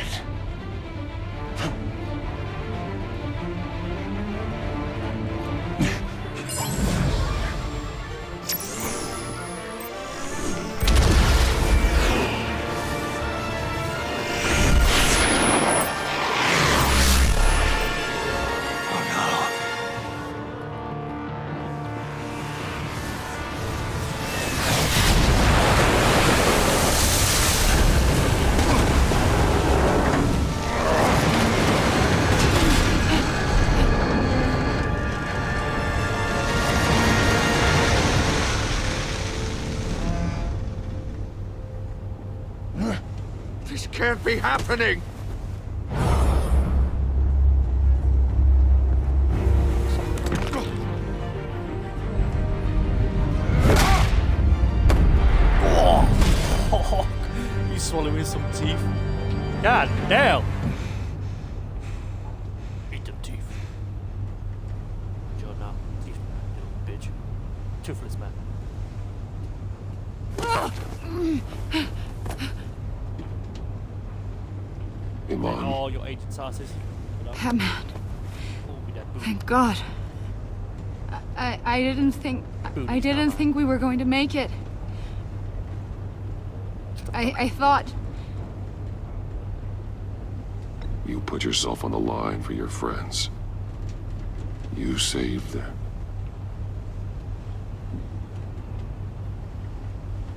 This can't be happening! He's swallowing some teeth. God damn! Eat them teeth. You're not teeth, you little bitch. Toothless man. Iman. All your agent's asses. Batman. Thank God. I didn't think... I didn't think we were going to make it. I thought... You put yourself on the line for your friends. You saved them.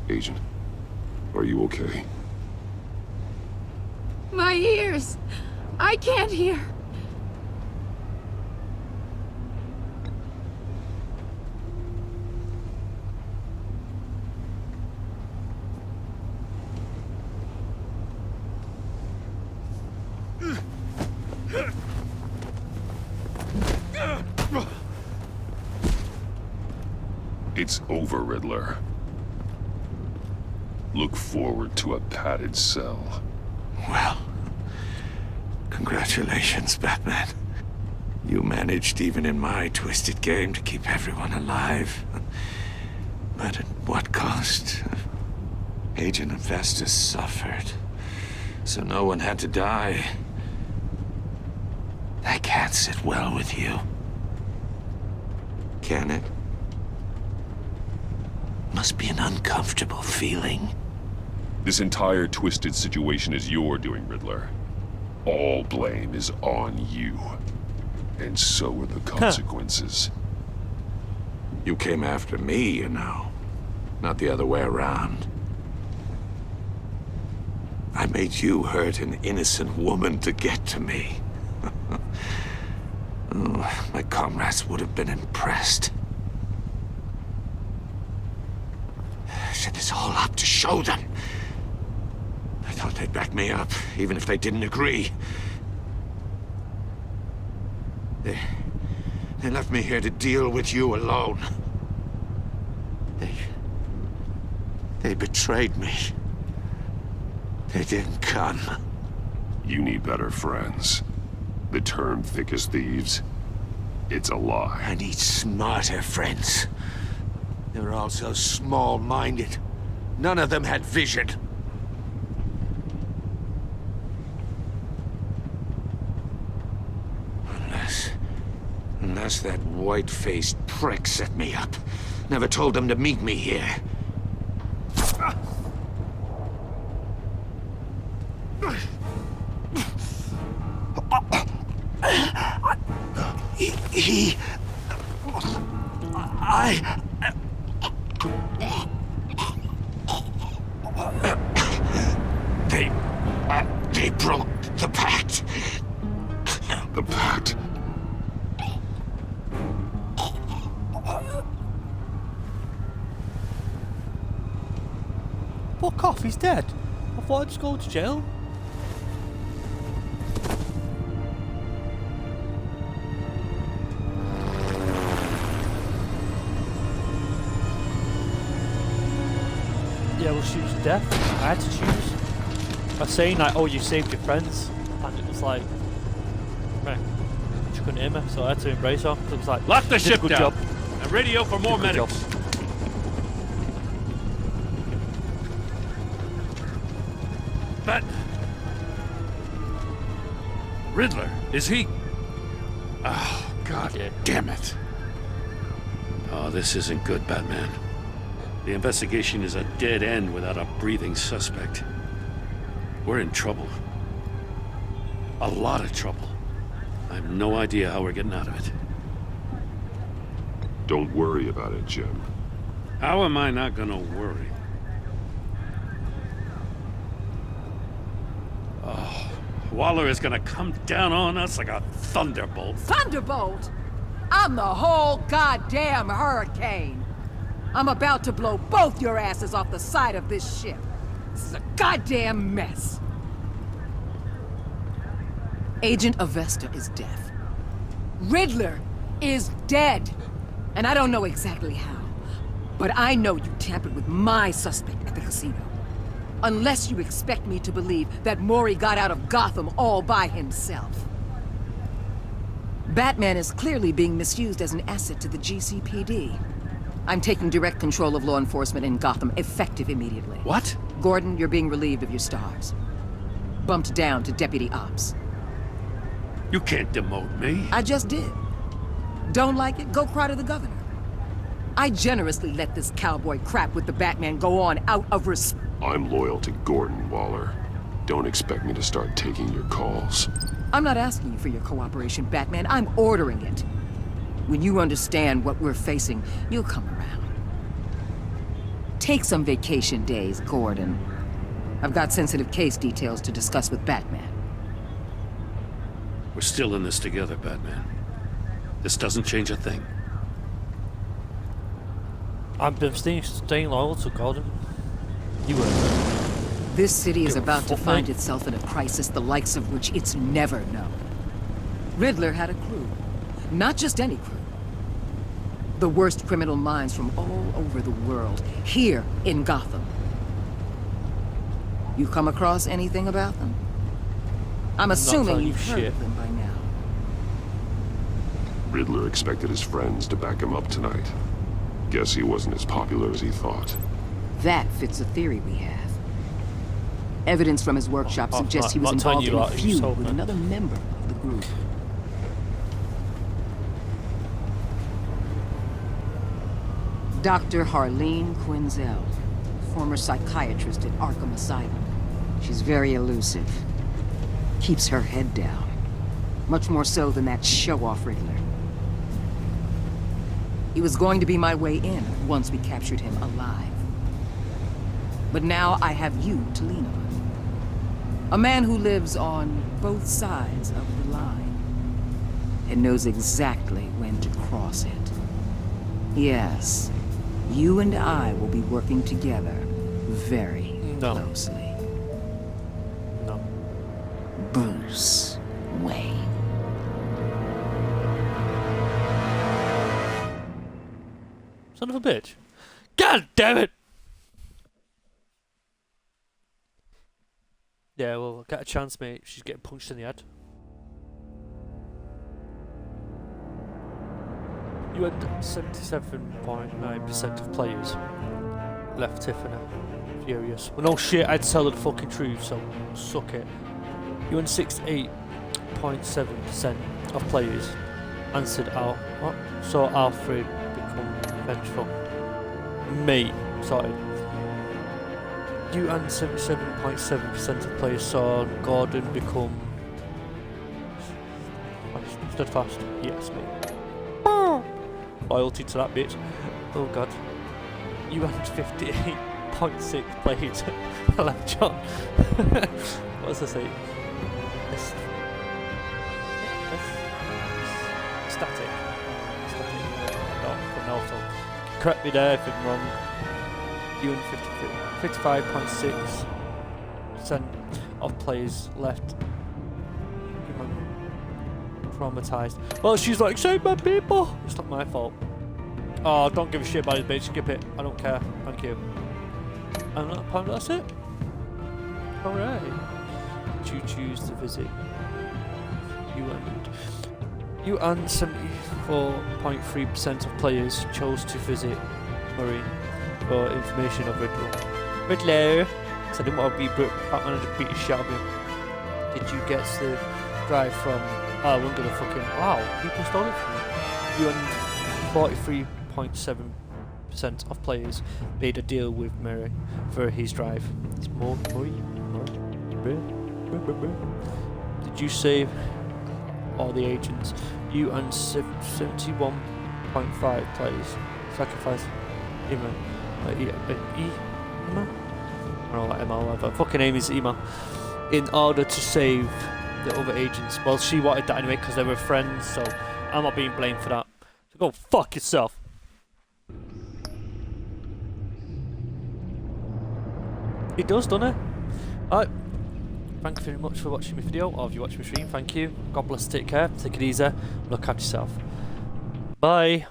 Agent, are you okay? My ears! I can't hear! It's over, Riddler. Look forward to a padded cell. Well, congratulations, Batman. You managed, even in my twisted game, to keep everyone alive. But at what cost? Agent Avesta suffered, so no one had to die. That can't sit well with you. Can it? Must be an uncomfortable feeling. This entire twisted situation is your doing, Riddler. All blame is on you. And so are the consequences. You came after me, you know. Not the other way around. I made you hurt an innocent woman to get to me. Oh, my comrades would have been impressed. I set this all up to show them. I thought they'd back me up, even if they didn't agree. They left me here to deal with you alone. They betrayed me. They didn't come. You need better friends. The term thick as thieves, it's a lie. I need smarter friends. They were all so small-minded. None of them had vision. Unless that white-faced prick set me up. Never told them to meet me here. They broke the pact. The pact? Fuck off, he's dead. I thought I'd just go to jail. Yeah, we'll choose death. I had to choose. By saying like, oh, you saved your friends, and it was like, right, she couldn't hear me, so I had to embrace her. So it was like, lock the ship good down. job. And radio for more Good medics. job. But Riddler, is he? Oh, God damn it. Oh, this isn't good, Batman. The investigation is a dead end without a breathing suspect. We're in trouble. A lot of trouble. I have no idea how we're getting out of it. Don't worry about it, Jim. How am I not gonna worry? Oh, Waller is gonna come down on us like a thunderbolt. Thunderbolt? I'm the whole goddamn hurricane. I'm about to blow both your asses off the side of this ship. This is a goddamn mess. Agent Avesta is dead. Riddler is dead. And I don't know exactly how. But I know you tampered with my suspect at the casino. Unless you expect me to believe that Mori got out of Gotham all by himself. Batman is clearly being misused as an asset to the GCPD. I'm taking direct control of law enforcement in Gotham, effective immediately. What? Gordon, you're being relieved of your stars. Bumped down to Deputy Ops. You can't demote me. I just did. Don't like it? Go cry to the governor. I generously let this cowboy crap with the Batman go on out of respect. I'm loyal to Gordon, Waller. Don't expect me to start taking your calls. I'm not asking you for your cooperation, Batman. I'm ordering it. When you understand what we're facing, you'll come around. Take some vacation days, Gordon. I've got sensitive case details to discuss with Batman. We're still in this together, Batman. This doesn't change a thing. I've been staying loyal to Gordon. You were. This city is about to find itself in a crisis the likes of which it's never known. Riddler had a crew. Not just any crew. The worst criminal minds from all over the world, here in Gotham. You come across anything about them? I'm assuming you've heard of them by now. Riddler expected his friends to back him up tonight. Guess he wasn't as popular as he thought. That fits a theory we have. Evidence from his workshop suggests he was involved in a feud with another member of the group. Dr. Harleen Quinzel, former psychiatrist at Arkham Asylum. She's very elusive. Keeps her head down. Much more so than that show-off Riddler. He was going to be my way in once we captured him alive. But now I have you to lean on. A man who lives on both sides of the line and knows exactly when to cross it. Yes, you and I will be working together very closely. No. Bruce Wayne. Son of a bitch. God damn it! Yeah, well, get a chance, mate. She's getting punched in the head. You had 77.9% of players left Tiffany furious. Well, no shit, I'd tell her the fucking truth, so suck it. You had 68.7% of players answered out. What? Saw Alfred become vengeful. Mate, sorry. You and 77.7% of players saw Gordon become steadfast. Yes, mate. Loyalty to that bitch. Oh god. You and 58.6 players left John. What does I say? Static. No, so correct me there if I'm wrong. You and 55.6% of players left traumatized. Well, she's like, save my people! It's not my fault. Oh, don't give a shit about it, bitch. Skip it. I don't care. Thank you. And that's it. Alright. Did you choose to visit? You and 74.3% of players chose to visit Murray for information of Riddler. Riddler! Because I didn't want to be Batman and just beat the shit out of him. Did you get the drive from... Oh, I wasn't gonna fucking... Wow, people stole it from me. You and 43.7% of players made a deal with Murray for his drive. It's Murray. Did you save all the agents? You and 71.5 players sacrificed Emma. Emma? I don't know what Emma, whatever. Fucking name is Emma. In order to save the other agents. Well, she wanted that anyway because they were friends, so I'm not being blamed for that. So go fuck yourself. It does, doesn't it? Alright. Thank you very much for watching my video, or if you watch my stream, thank you. God bless, take care, take it easy, look after yourself. Bye.